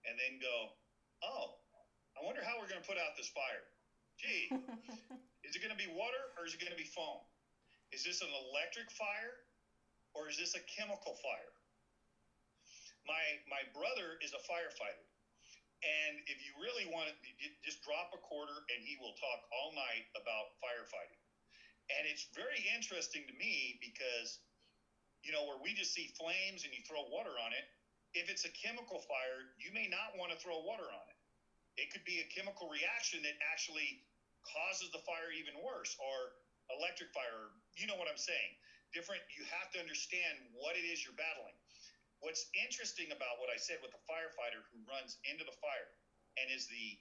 and then go, oh, I wonder how we're going to put out this fire. Gee, is it going to be water or is it going to be foam? Is this an electric fire or is this a chemical fire? My brother is a firefighter. And if you really want it, just drop a quarter and he will talk all night about firefighting. And it's very interesting to me because, where we just see flames and you throw water on it. If it's a chemical fire, you may not want to throw water on it. It could be a chemical reaction that actually causes the fire even worse, or electric fire. You know what I'm saying? You have to understand what it is you're battling. What's interesting about what I said with the firefighter who runs into the fire and is the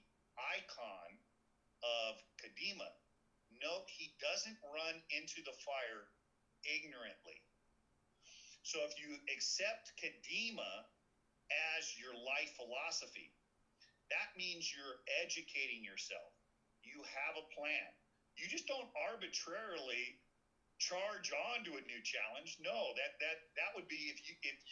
icon of Kadima, note he doesn't run into the fire ignorantly. So if you accept Kadima as your life philosophy, that means you're educating yourself. You have a plan. You just don't arbitrarily charge on to a new challenge. No, that would be if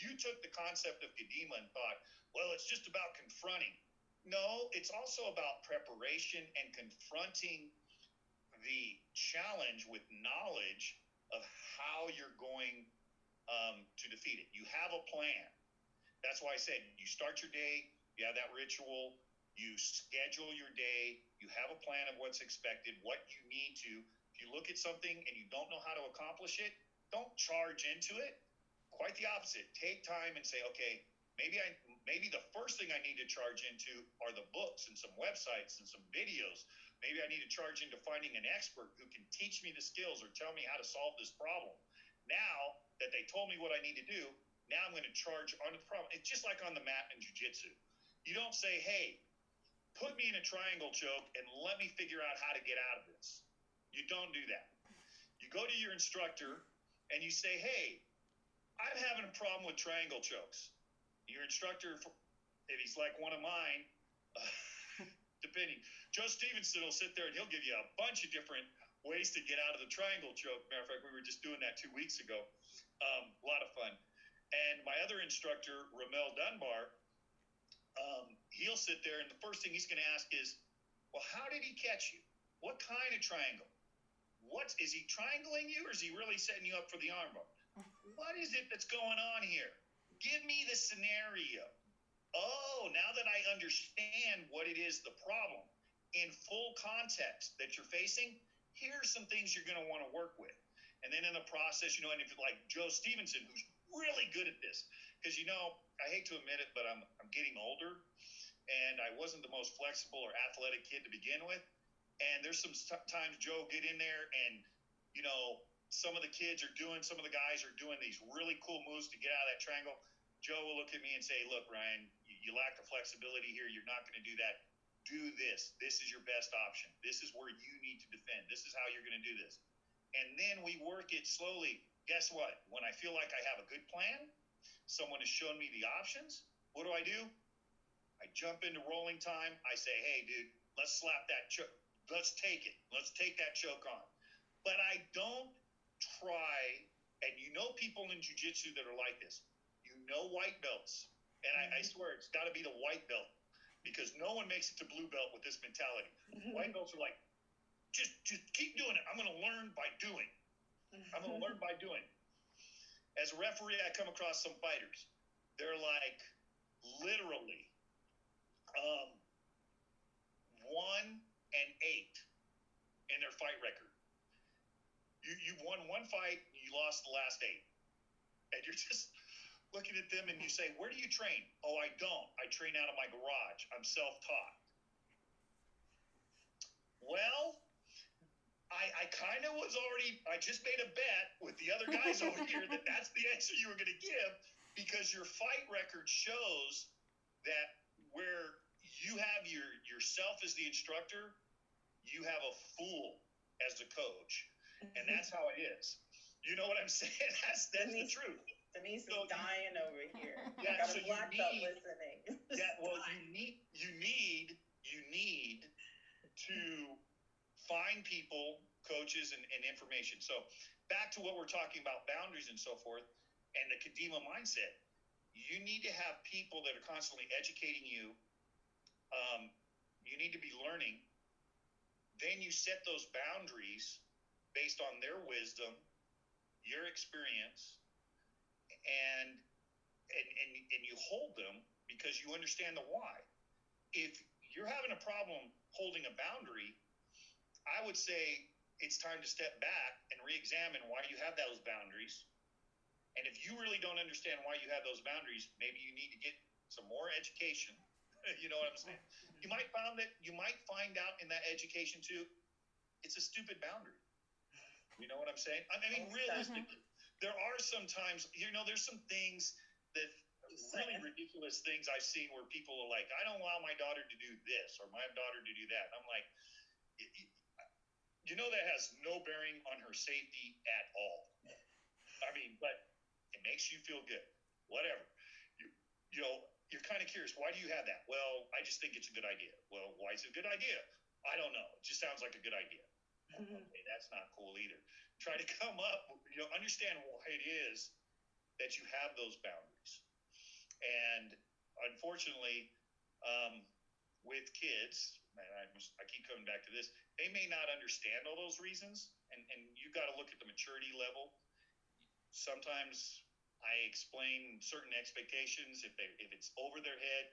you took the concept of Kadima and thought, well, it's just about confronting. No, it's also about preparation and confronting the challenge with knowledge of how you're going to defeat it. You have a plan. That's why I said you start your day, you have that ritual, you schedule your day, you have a plan of what's expected, what you need to. If you look at something and you don't know how to accomplish it, don't charge into it. Quite the opposite. Take time and say, okay, maybe the first thing I need to charge into are the books and some websites and some videos. Maybe I need to charge into finding an expert who can teach me the skills or tell me how to solve this problem. Now that they told me what I need to do, now I'm going to charge onto the problem. It's just like on the mat in jiu-jitsu. You don't say, hey, put me in a triangle choke and let me figure out how to get out of this. You don't do that. You go to your instructor and you say, hey, I'm having a problem with triangle chokes. Your instructor, if he's like one of mine, depending, Joe Stevenson will sit there and he'll give you a bunch of different ways to get out of the triangle choke. Matter of fact, we were just doing that 2 weeks ago. A lot of fun. And my other instructor, Ramel Dunbar, he'll sit there and the first thing he's going to ask is, well, how did he catch you? What kind of triangle? Is he triangling you, or is he really setting you up for the armbar? What is it that's going on here? Give me the scenario. Oh, now that I understand what it is, the problem, in full context that you're facing, here's some things you're going to want to work with. And then in the process, and if you're like Joe Stevenson, who's really good at this, because, I hate to admit it, but I'm getting older, and I wasn't the most flexible or athletic kid to begin with. And there's some times Joe get in there and, some of the guys are doing these really cool moves to get out of that triangle. Joe will look at me and say, look, Ryan, you lack the flexibility here. You're not going to do that. Do this. This is your best option. This is where you need to defend. This is how you're going to do this. And then we work it slowly. Guess what? When I feel like I have a good plan, someone has shown me the options, what do? I jump into rolling time. I say, hey, dude, let's slap that choke. Let's take it. Let's take that choke on. But I don't try, and people in jiu-jitsu that are like this. White belts. And I swear it's got to be the white belt, because no one makes it to blue belt with this mentality. White belts are like, just keep doing it. I'm going to learn by doing. As a referee, I come across some fighters. They're like literally 1-8 in their fight record. You've won one fight, you lost the last 8. And you're just looking at them and you say, where do you train? Oh, I don't. I train out of my garage. I'm self-taught. Well, I kind of was I just made a bet with the other guys over here that that's the answer you were going to give, because your fight record shows that where you have yourself as the instructor, you have a fool as the coach. And that's how it is. You know what I'm saying? That's the truth. Denise is dying over here. Yeah, got so a black belt listening. Yeah, well, you need to find people, coaches, and information. So back to what we're talking about, boundaries and so forth, and the Kadima mindset. You need to have people that are constantly educating you. You need to be learning. Then you set those boundaries based on their wisdom, your experience, and you hold them because you understand the why. If you're having a problem holding a boundary, I would say it's time to step back and re-examine why you have those boundaries, And if you really don't understand why you have those boundaries, maybe you need to get some more education. You know what I'm saying? You might find out in that education too, it's a stupid boundary. You know what I'm saying? I mean, realistically, there are some times, there's some things that really ridiculous things I've seen where people are like, I don't allow my daughter to do this or my daughter to do that. And I'm like, that has no bearing on her safety at all. I mean, but it makes you feel good. Whatever. You're kind of curious. Why do you have that? Well, I just think it's a good idea. Well, why is it a good idea? I don't know. It just sounds like a good idea. Okay, that's not cool either. Try to come up, understand why it is that you have those boundaries. And unfortunately, with kids, and I keep coming back to this, they may not understand all those reasons, and you got to look at the maturity level. Sometimes I explain certain expectations. If it's over their head,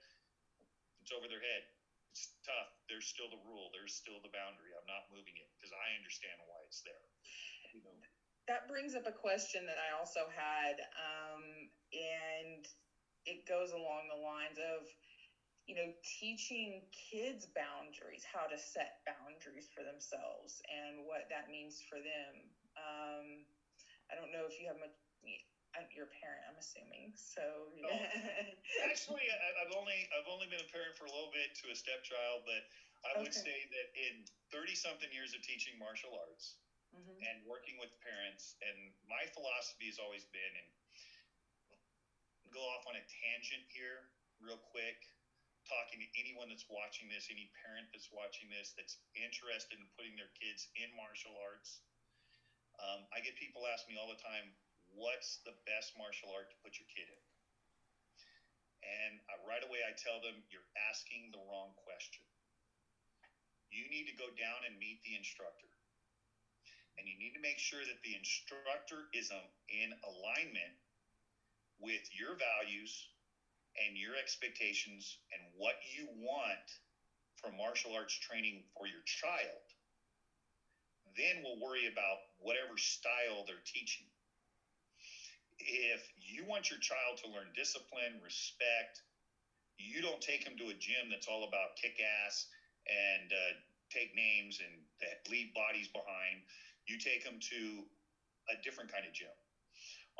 it's over their head. It's tough. There's still the rule. There's still the boundary. I'm not moving it because I understand why it's there. That brings up a question that I also had, and it goes along the lines of, teaching kids boundaries, how to set boundaries for themselves and what that means for them. I don't know if you have much. You're a parent, I'm assuming. So actually, I've only been a parent for a little bit to a stepchild, but I would say that in 30-something years of teaching martial arts and working with parents, and my philosophy has always been, and go off on a tangent here real quick, talking to anyone that's watching this, any parent that's watching this that's interested in putting their kids in martial arts. I get people ask me all the time, what's the best martial art to put your kid in? And right away I tell them, you're asking the wrong question. You need to go down and meet the instructor. And you need to make sure that the instructor is in alignment with your values and your expectations and what you want from martial arts training for your child. Then we'll worry about whatever style they're teaching. If you want your child to learn discipline, respect, you don't take them to a gym that's all about kick ass and take names and leave bodies behind. You take them to a different kind of gym.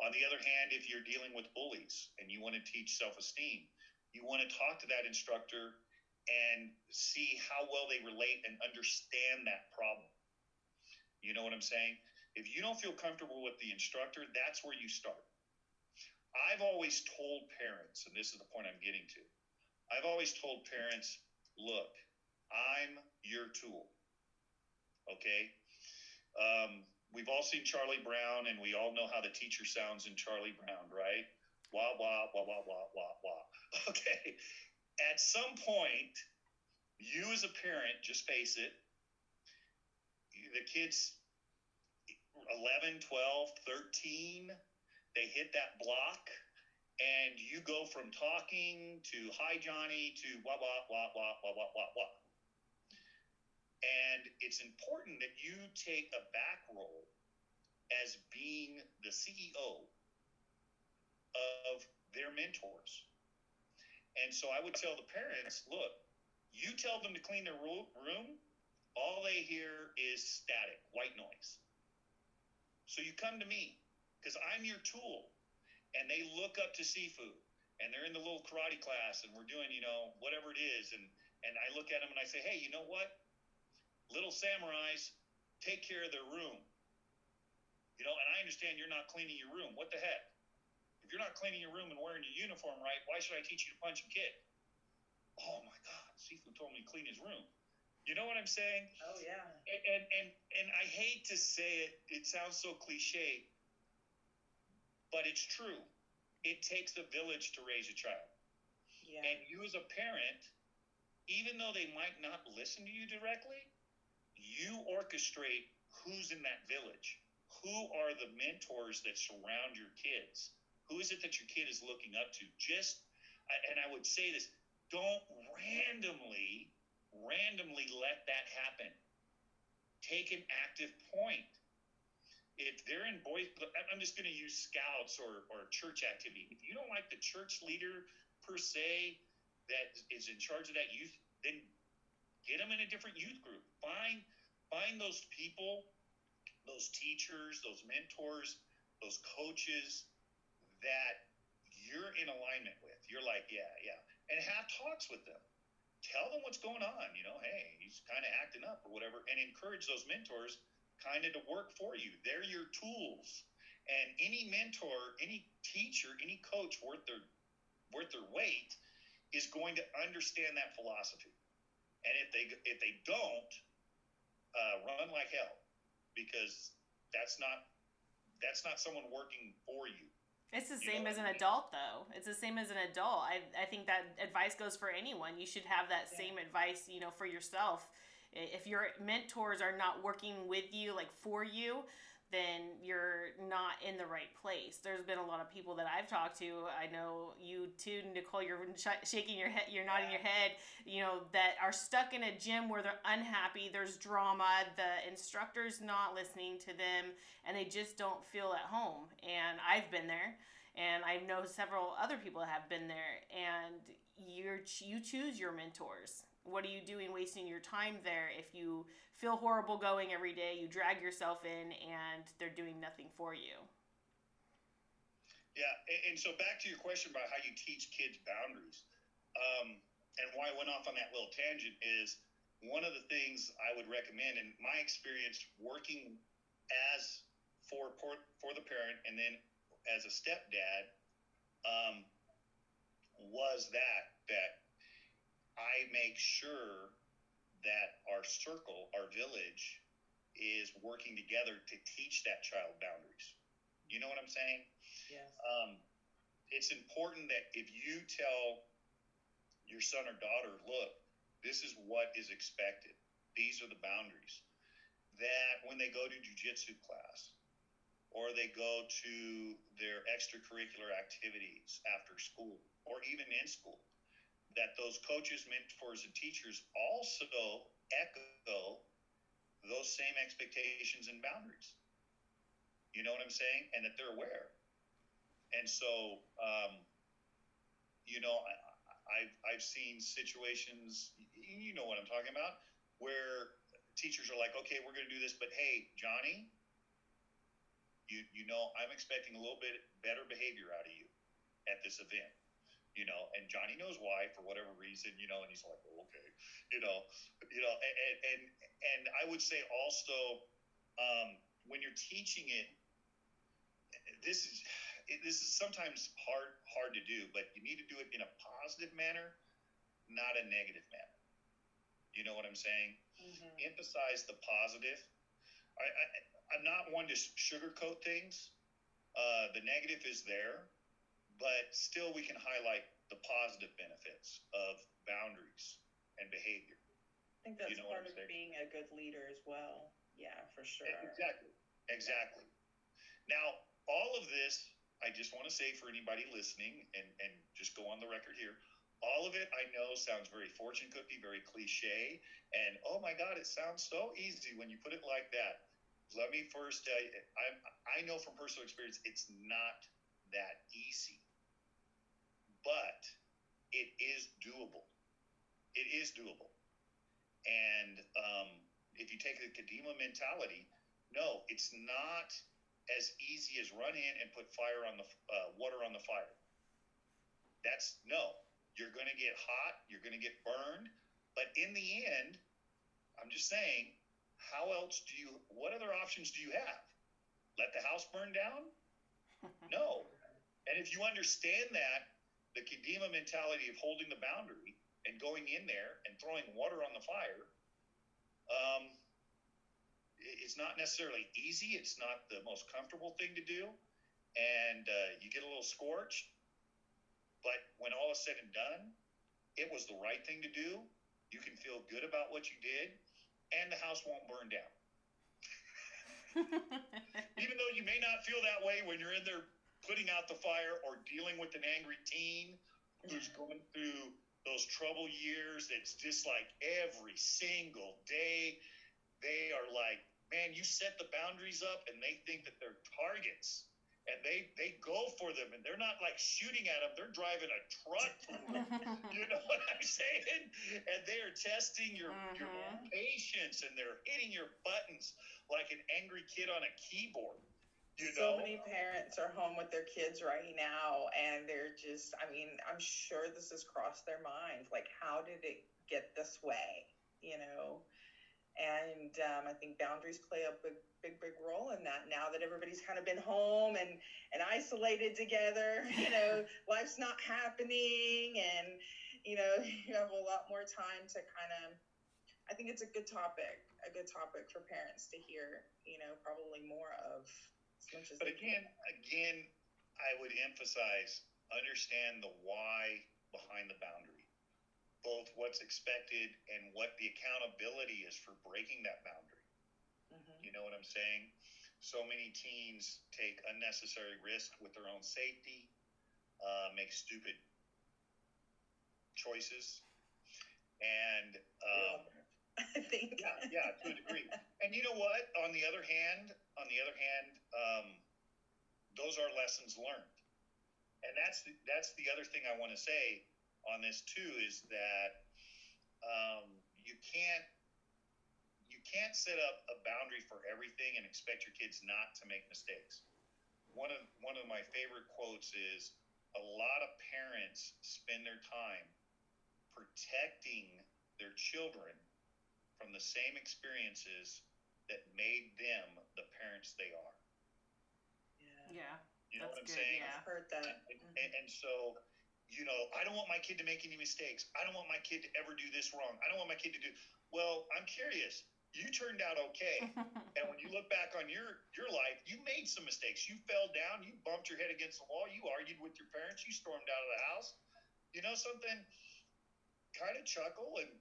On the other hand, if you're dealing with bullies and you want to teach self-esteem, you want to talk to that instructor and see how well they relate and understand that problem. You know what I'm saying? If you don't feel comfortable with the instructor, that's where you start. I've always told parents, and this is the point I'm getting to, I've always told parents, look, I'm your tool, okay? We've all seen Charlie Brown, and we all know how the teacher sounds in Charlie Brown, right? Wah, wah, wah, wah, wah, wah, wah. Okay. At some point, you as a parent, just face it, the kids 11, 12, 13, they hit that block, and you go from talking to hi Johnny to wah wah wah wah wah wah wah wah. And it's important that you take a back role as being the CEO of their mentors. And so I would tell the parents, look, you tell them to clean their room, all they hear is static, white noise. So you come to me because I'm your tool, and they look up to Sifu, and they're in the little karate class, and we're doing, whatever it is. And I look at them and I say, hey, you know what? Little samurais take care of their room. And I understand you're not cleaning your room. What the heck? If you're not cleaning your room and wearing your uniform right, why should I teach you to punch and kick? Oh my God, Sifu told me to clean his room. You know what I'm saying? Oh yeah. And I hate to say it, it sounds so cliche, but it's true. It takes a village to raise a child. Yeah. And you as a parent, even though they might not listen to you directly, you orchestrate who's in that village. Who are the mentors that surround your kids? Who is it that your kid is looking up to? And I would say this, don't randomly let that happen. Take an active point. if they're in boys, I'm just going to use scouts or church activity. If you don't like the church leader per se that is in charge of that youth, then get them in a different youth group. Find those people, those teachers, those mentors, those coaches that you're in alignment with. You're like, yeah. And have talks with them. Tell them what's going on. Hey, he's kind of acting up or whatever, and encourage those mentors kind of to work for you. They're your tools. And any mentor, any teacher, any coach worth their weight is going to understand that philosophy. And if they don't, run like hell, because that's not someone working for you. It's the same as an adult, though. It's the same as an adult. I think that advice goes for anyone. You should have that same advice, for yourself. If your mentors are not working with you, like for you, then you're not in the right place. There's been a lot of people that I've talked to. I know you too, Nicole, you're shaking your head, you're nodding your head, that are stuck in a gym where they're unhappy, there's drama, the instructor's not listening to them, and they just don't feel at home. And I've been there, and I know several other people have been there, and you choose your mentors. What are you doing wasting your time there if you feel horrible going every day, you drag yourself in, and they're doing nothing for you? Yeah, and so back to your question about how you teach kids boundaries, and why I went off on that little tangent is one of the things I would recommend, in my experience working as for the parent and then as a stepdad, was that I make sure that our circle, our village, is working together to teach that child boundaries. You know what I'm saying? Yes. It's important that if you tell your son or daughter, look, this is what is expected, these are the boundaries, that when they go to jiu-jitsu class or they go to their extracurricular activities after school or even in school, that those coaches, mentors, and teachers also echo those same expectations and boundaries. You know what I'm saying? And that they're aware. And so, I've seen situations, you know what I'm talking about, where teachers are like, okay, we're going to do this, but hey, Johnny, I'm expecting a little bit better behavior out of you at this event. And Johnny knows why, for whatever reason, and he's like, oh, okay, and I would say also, when you're teaching it, this is sometimes hard to do, but you need to do it in a positive manner, not a negative manner. You know what I'm saying? Mm-hmm. Emphasize the positive. I'm not one to sugarcoat things. The negative is there, but still we can highlight the positive benefits of boundaries and behavior. I think that's part of being a good leader as well. Yeah, for sure. Exactly. Now, all of this, I just want to say for anybody listening, and just go on the record here, all of it I know sounds very fortune cookie, very cliche, and oh my God, it sounds so easy when you put it like that. Let me first tell you, I know from personal experience, it's not that easy. But it is doable. It is doable. And if you take the Kadima mentality, no, it's not as easy as run in and put fire on the water on the fire. You're going to get hot, you're going to get burned, but in the end, I'm just saying, what other options do you have? Let the house burn down? No. And if you understand that, the Kadima mentality of holding the boundary and going in there and throwing water on the fire, it's not necessarily easy. It's not the most comfortable thing to do. And you get a little scorched. But when all is said and done, it was the right thing to do. You can feel good about what you did, and the house won't burn down. Even though you may not feel that way when you're in there putting out the fire or dealing with an angry teen who's going through those trouble years. It's just like every single day they are like, man, and you set the boundaries up and they think that they're targets and they go for them and they're not like shooting at them, they're driving a truck through them. You know what I'm saying? And they are testing your patience and they're hitting your buttons like an angry kid on a keyboard. So many parents are home with their kids right now, and they're just, I mean, I'm sure this has crossed their minds. Like, how did it get this way? You know? And I think boundaries play a big role in that now that everybody's kind of been home and isolated together. You know, life's not happening, and, you know, you have a lot more time to kind of, I think it's a good topic for parents to hear, you know, probably more of. But again, I would emphasize, understand the why behind the boundary, both what's expected and what the accountability is for breaking that boundary. Mm-hmm. You know what I'm saying? So many teens take unnecessary risk with their own safety, make stupid choices, and I think. Yeah, to a degree. And you know what? On the other hand, those are lessons learned. And that's the other thing I want to say on this too, is that you can't set up a boundary for everything and expect your kids not to make mistakes. One of my favorite quotes is, a lot of parents spend their time protecting their children from the same experiences that made them the parents they are. Yeah. You know what I'm saying? Yeah. I've heard that. And so, you know, I don't want my kid to make any mistakes. I don't want my kid to ever do this wrong. I don't want my kid to do. Well, I'm curious. You turned out okay. And when you look back on your life, you made some mistakes. You fell down. You bumped your head against the wall. You argued with your parents. You stormed out of the house. You know something? Kind of chuckle and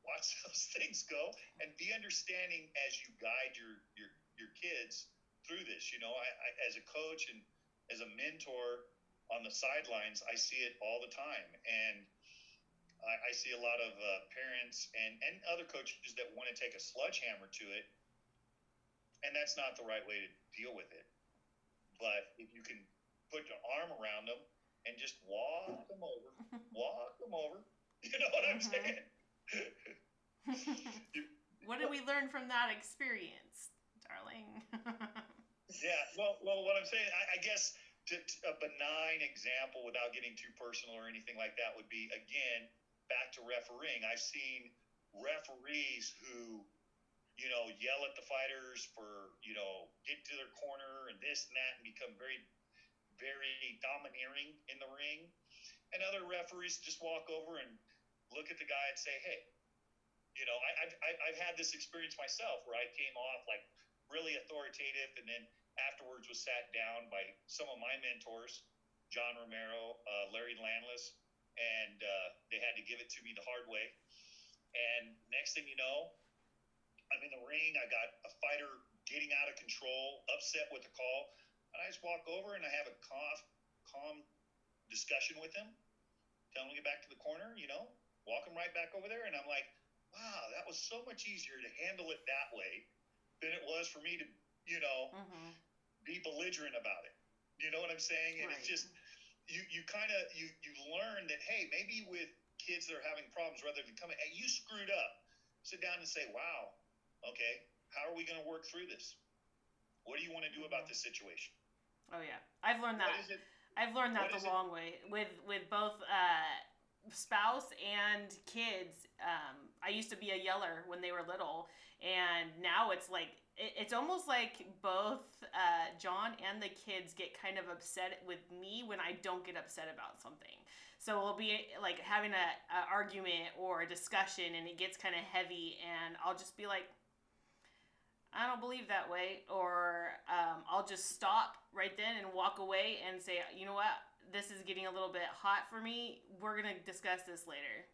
watch those things go and be understanding as you guide your kids through this. You know, I as a coach and as a mentor on the sidelines, I see it all the time. And I see a lot of parents and other coaches that want to take a sledgehammer to it. And that's not the right way to deal with it. But if you can put your arm around them and just walk them over, you know what I'm saying? What did we learn from that experience, darling? Yeah, well, what I'm saying, I guess a benign example without getting too personal or anything like that would be, again, back to refereeing. I've seen referees who, you know, yell at the fighters for, you know, get to their corner and this and that and become very, very domineering in the ring. And other referees just walk over and look at the guy and say, hey, you know, I've had this experience myself where I came off like really authoritative and then afterwards was sat down by some of my mentors, John Romero, Larry Landless, and they had to give it to me the hard way. And next thing you know, I'm in the ring. I got a fighter getting out of control, upset with the call, and I just walk over and I have a calm discussion with him, tell him to get back to the corner, you know, walk him right back over there, and I'm like, wow, that was so much easier to handle it that way than it was for me to, you know, be belligerent about it. You know what I'm saying? And It's just, you learn that, hey, maybe with kids that are having problems, rather than coming, hey, you screwed up, sit down and say, wow, okay, how are we going to work through this? What do you want to do about this situation? Oh yeah, I've learned that. I've learned that the long way with both spouse and kids. I used to be a yeller when they were little, and now it's like it's almost like both John and the kids get kind of upset with me when I don't get upset about something. So we'll be like having a argument or a discussion, and it gets kind of heavy, and I'll just be like, I don't believe that way, or I'll just stop right then and walk away and say, you know what, this is getting a little bit hot for me. We're gonna discuss this later.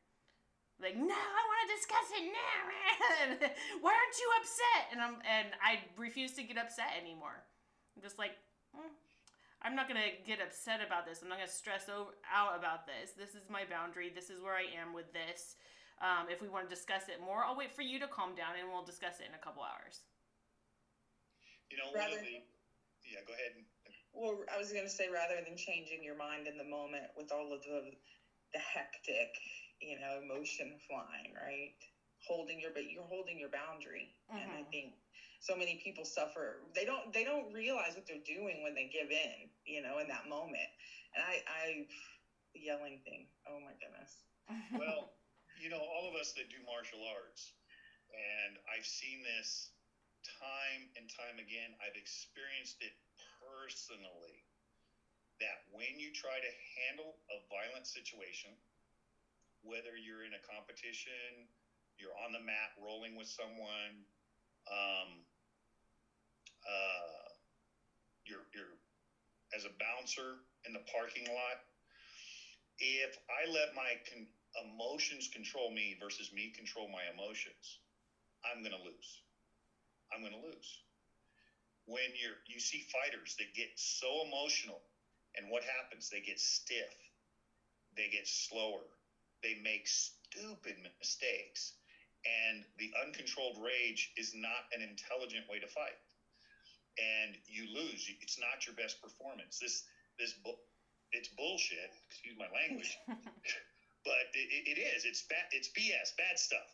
Like, no, I want to discuss it now, man. Why aren't you upset? And I refuse to get upset anymore. I'm just like, I'm not gonna get upset about this. I'm not gonna stress out about this. This is my boundary. This is where I am with this. If we want to discuss it more, I'll wait for you to calm down and we'll discuss it in a couple hours. You know, rather, yeah, go ahead. Well, I was going to say, rather than changing your mind in the moment with all of the hectic, emotion flying, right? You're holding your boundary. And I think so many people suffer. They don't realize what they're doing when they give in, in that moment. And I the yelling thing. Oh my goodness. Well, all of us that do martial arts, and I've seen this time and time again. I've experienced it personally, that when you try to handle a violent situation, whether you're in a competition, you're on the mat rolling with someone, you're as a bouncer in the parking lot, if I let my emotions control me versus me control my emotions, I'm going to lose. When you see fighters that get so emotional, and what happens? They get stiff. They get slower. They make stupid mistakes. And the uncontrolled rage is not an intelligent way to fight. And you lose. It's not your best performance. It's bullshit. Excuse my language. But it is. It's bad. It's BS. Bad stuff.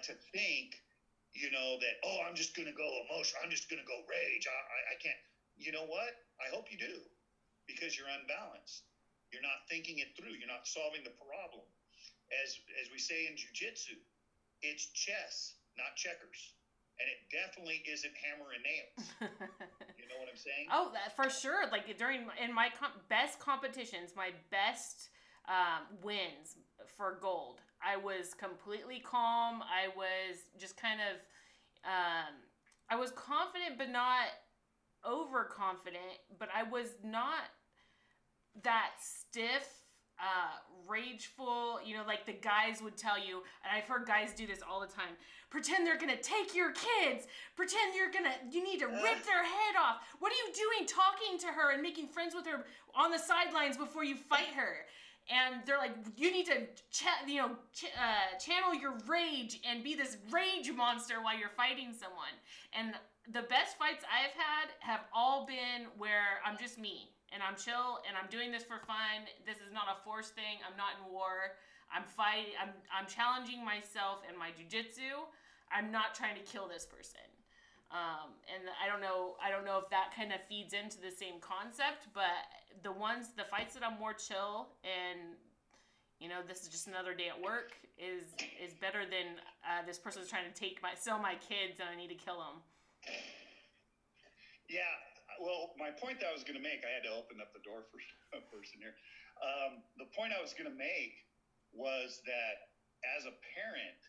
To think, that, I'm just going to go emotional. I'm just going to go rage. I can't. You know what? I hope you do, because you're unbalanced. You're not thinking it through. You're not solving the problem. As we say in jiu-jitsu, it's chess, not checkers. And it definitely isn't hammer and nails. You know what I'm saying? Oh, that for sure. Like in my best competitions, my best wins for gold, I was completely calm. I was just kind of, I was confident, but not overconfident. But I was not that stiff, rageful, like the guys would tell you, and I've heard guys do this all the time, pretend they're gonna take your kids, pretend you need to rip their head off. What are you doing talking to her and making friends with her on the sidelines before you fight her? And they're like, you need to channel your rage and be this rage monster while you're fighting someone. And the best fights I've had have all been where I'm just me. And I'm chill, and I'm doing this for fun. This is not a forced thing. I'm not in war. I'm fighting. I'm challenging myself and my jiu-jitsu. I'm not trying to kill this person. And I don't know if that kind of feeds into the same concept, but the fights that I'm more chill and, this is just another day at work is better than this person's trying to sell my kids and I need to kill them. Yeah. Well, my point that I was going to make, I had to open up the door for a person here. The point I was going to make was that as a parent,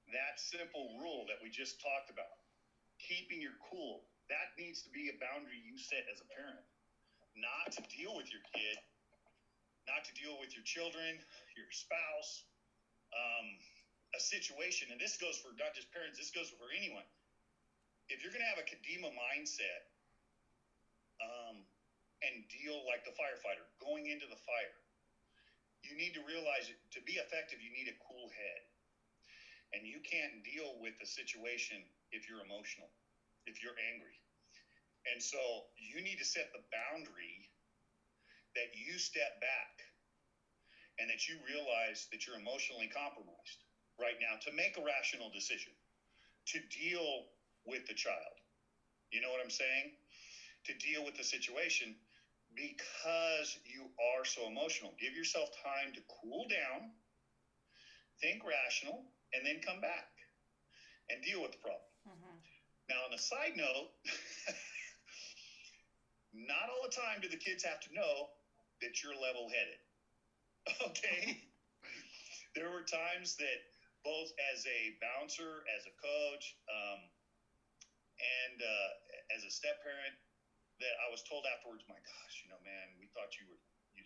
that simple rule that we just talked about, keeping your cool, that needs to be a boundary you set as a parent. Not to deal with your kid, not to deal with your children, your spouse, a situation. And this goes for not just parents, this goes for anyone. If you're going to have a Kadima mindset, and deal like the firefighter going into the fire, you need to realize that to be effective, you need a cool head. And you can't deal with the situation if you're emotional, if you're angry. And so you need to set the boundary that you step back and that you realize that you're emotionally compromised right now to make a rational decision, to deal with the child. You know what I'm saying? To deal with the situation, because you are so emotional. Give yourself time to cool down, think rational, and then come back and deal with the problem. Mm-hmm. Now, on a side note, not all the time do the kids have to know that you're level-headed. Okay? There were times that both as a bouncer, as a coach, and as a step parent, that I was told afterwards, my gosh, man, we thought you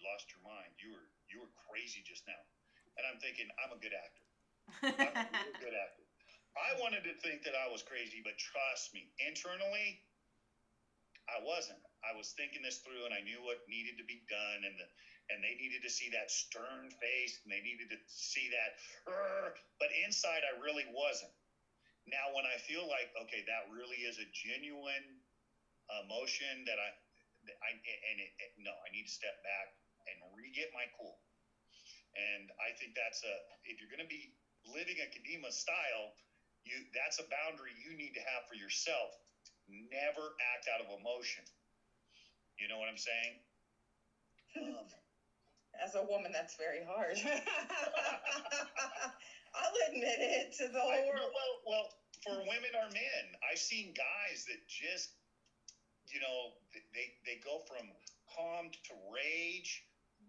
lost your mind. You were crazy just now. And I'm thinking, I'm a good actor. I'm a real good actor. I wanted to think that I was crazy, but trust me, internally, I wasn't. I was thinking this through, and I knew what needed to be done, and they needed to see that stern face, and they needed to see that, but inside I really wasn't. Now, when I feel like, okay, that really is a genuine emotion that I need to step back and re-get my cool. And I think if you're going to be living a Kadima style, that's a boundary you need to have for yourself. Never act out of emotion. You know what I'm saying? As a woman, that's very hard. I'll admit it to the whole world. Well, for women or men, I've seen guys that just, they go from calm to rage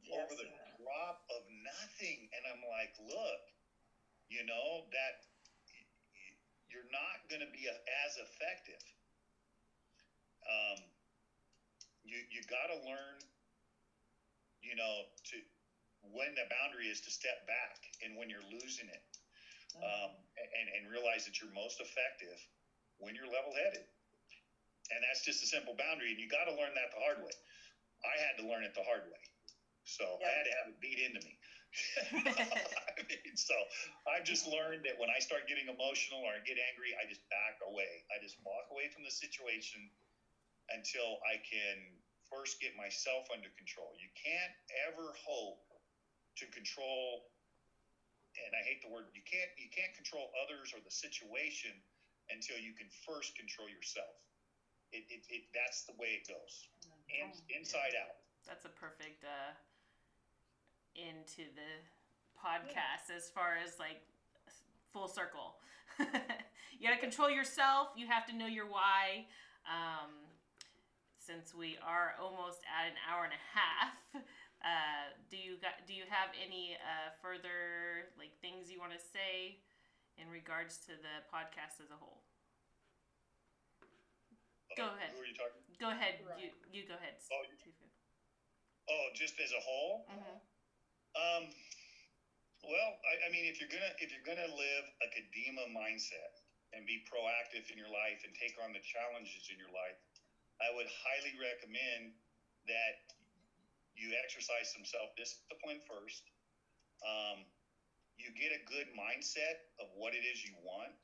over the drop of nothing. And I'm like, look, that you're not going to be as effective. You got to learn, to when the boundary is to step back and when you're losing it, and realize that you're most effective when you're level-headed. And that's just a simple boundary, and you got to learn that the hard way. I had to learn it the hard way, so I had to have it beat into me. So I've just learned that when I start getting emotional or I get angry, I just back away. I just walk away from the situation until I can first get myself under control. You can't ever hope to control, and I hate the word, you can't control others or the situation until you can first control yourself. That's the way it goes, and inside out. That's a perfect into the podcast as far as like full circle. You got to control yourself. You have to know your why. Since we are almost at an hour and a half, do you have any further like things you want to say in regards to the podcast as a whole? Go ahead. Who are you talking? Go ahead. Right. You go ahead. Just as a whole. Mm-hmm. Well, I mean, if you're gonna live a Kadima mindset and be proactive in your life and take on the challenges in your life, I would highly recommend that you exercise some self-discipline first. You get a good mindset of what it is you want,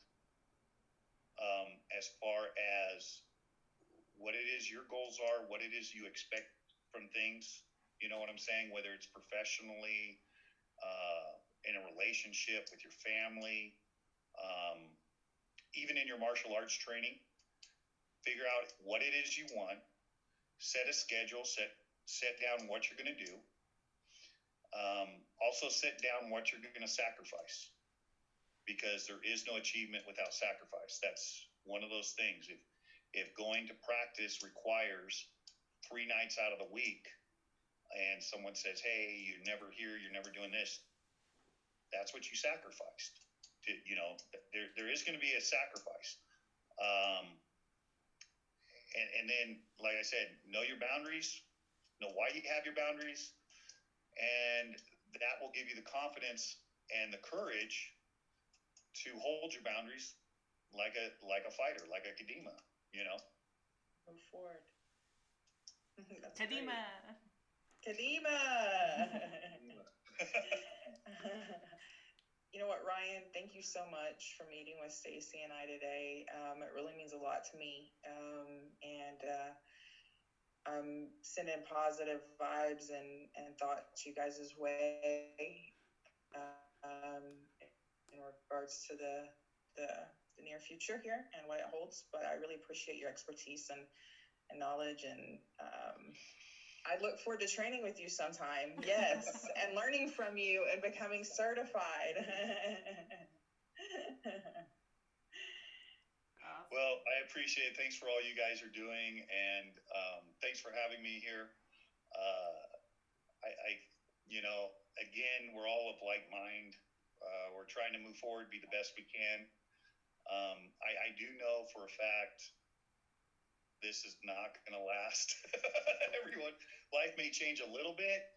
as far as what it is your goals are, what it is you expect from things. You know what I'm saying? Whether it's professionally, in a relationship with your family, even in your martial arts training. Figure out what it is you want, set a schedule, set down what you're going to do. Also set down what you're going to sacrifice, because there is no achievement without sacrifice. That's one of those things. If going to practice requires 3 nights out of the week and someone says, hey, you're never here, you're never doing this, that's what you sacrificed. There is going to be a sacrifice. And then, like I said, know your boundaries, know why you have your boundaries, and that will give you the confidence and the courage to hold your boundaries like a fighter, like a Kadima, Move forward. That's Kadima. Great. Kadima. You know what, Ryan? Thank you so much for meeting with Stacey and I today. It really means a lot to me, and I'm sending positive vibes and thoughts you guys' way in regards to the near future here and what it holds. But I really appreciate your expertise and knowledge, and I look forward to training with you sometime. Yes, and learning from you and becoming certified. Well, I appreciate it. Thanks for all you guys are doing, and thanks for having me here. Again, we're all of like mind. We're trying to move forward, be the best we can. I do know for a fact this is not going to last. Everyone, life may change a little bit,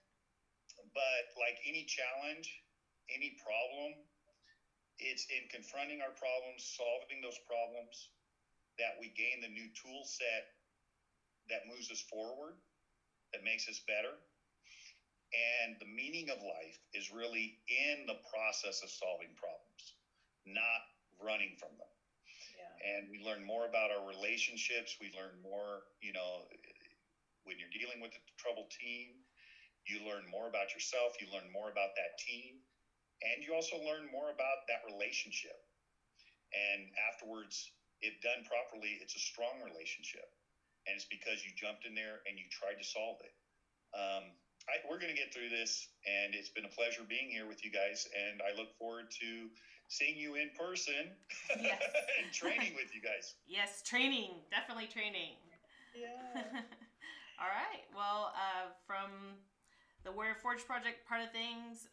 but like any challenge, any problem, it's in confronting our problems, solving those problems, that we gain the new tool set that moves us forward, that makes us better. And the meaning of life is really in the process of solving problems, not running from them. and we learn more about our relationships. We learn more, when you're dealing with a troubled team, you learn more about yourself. You learn more about that team, and you also learn more about that relationship. And afterwards, if done properly, it's a strong relationship, and it's because you jumped in there and you tried to solve it. We're going to get through this, and it's been a pleasure being here with you guys, and I look forward to seeing you in person. Yes. And training with you guys. Yes, training. Definitely training. Yeah. All right. Well, from the Warrior Forged project part of things,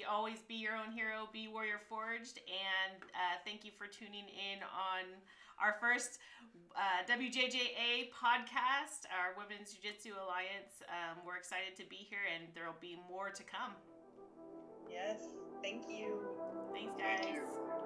always be your own hero, be Warrior Forged, and thank you for tuning in on our first WJJA podcast, our Women's Jiu-Jitsu Alliance. We're excited to be here, and there will be more to come. Yes. Thank you. Thanks, guys. Thank you.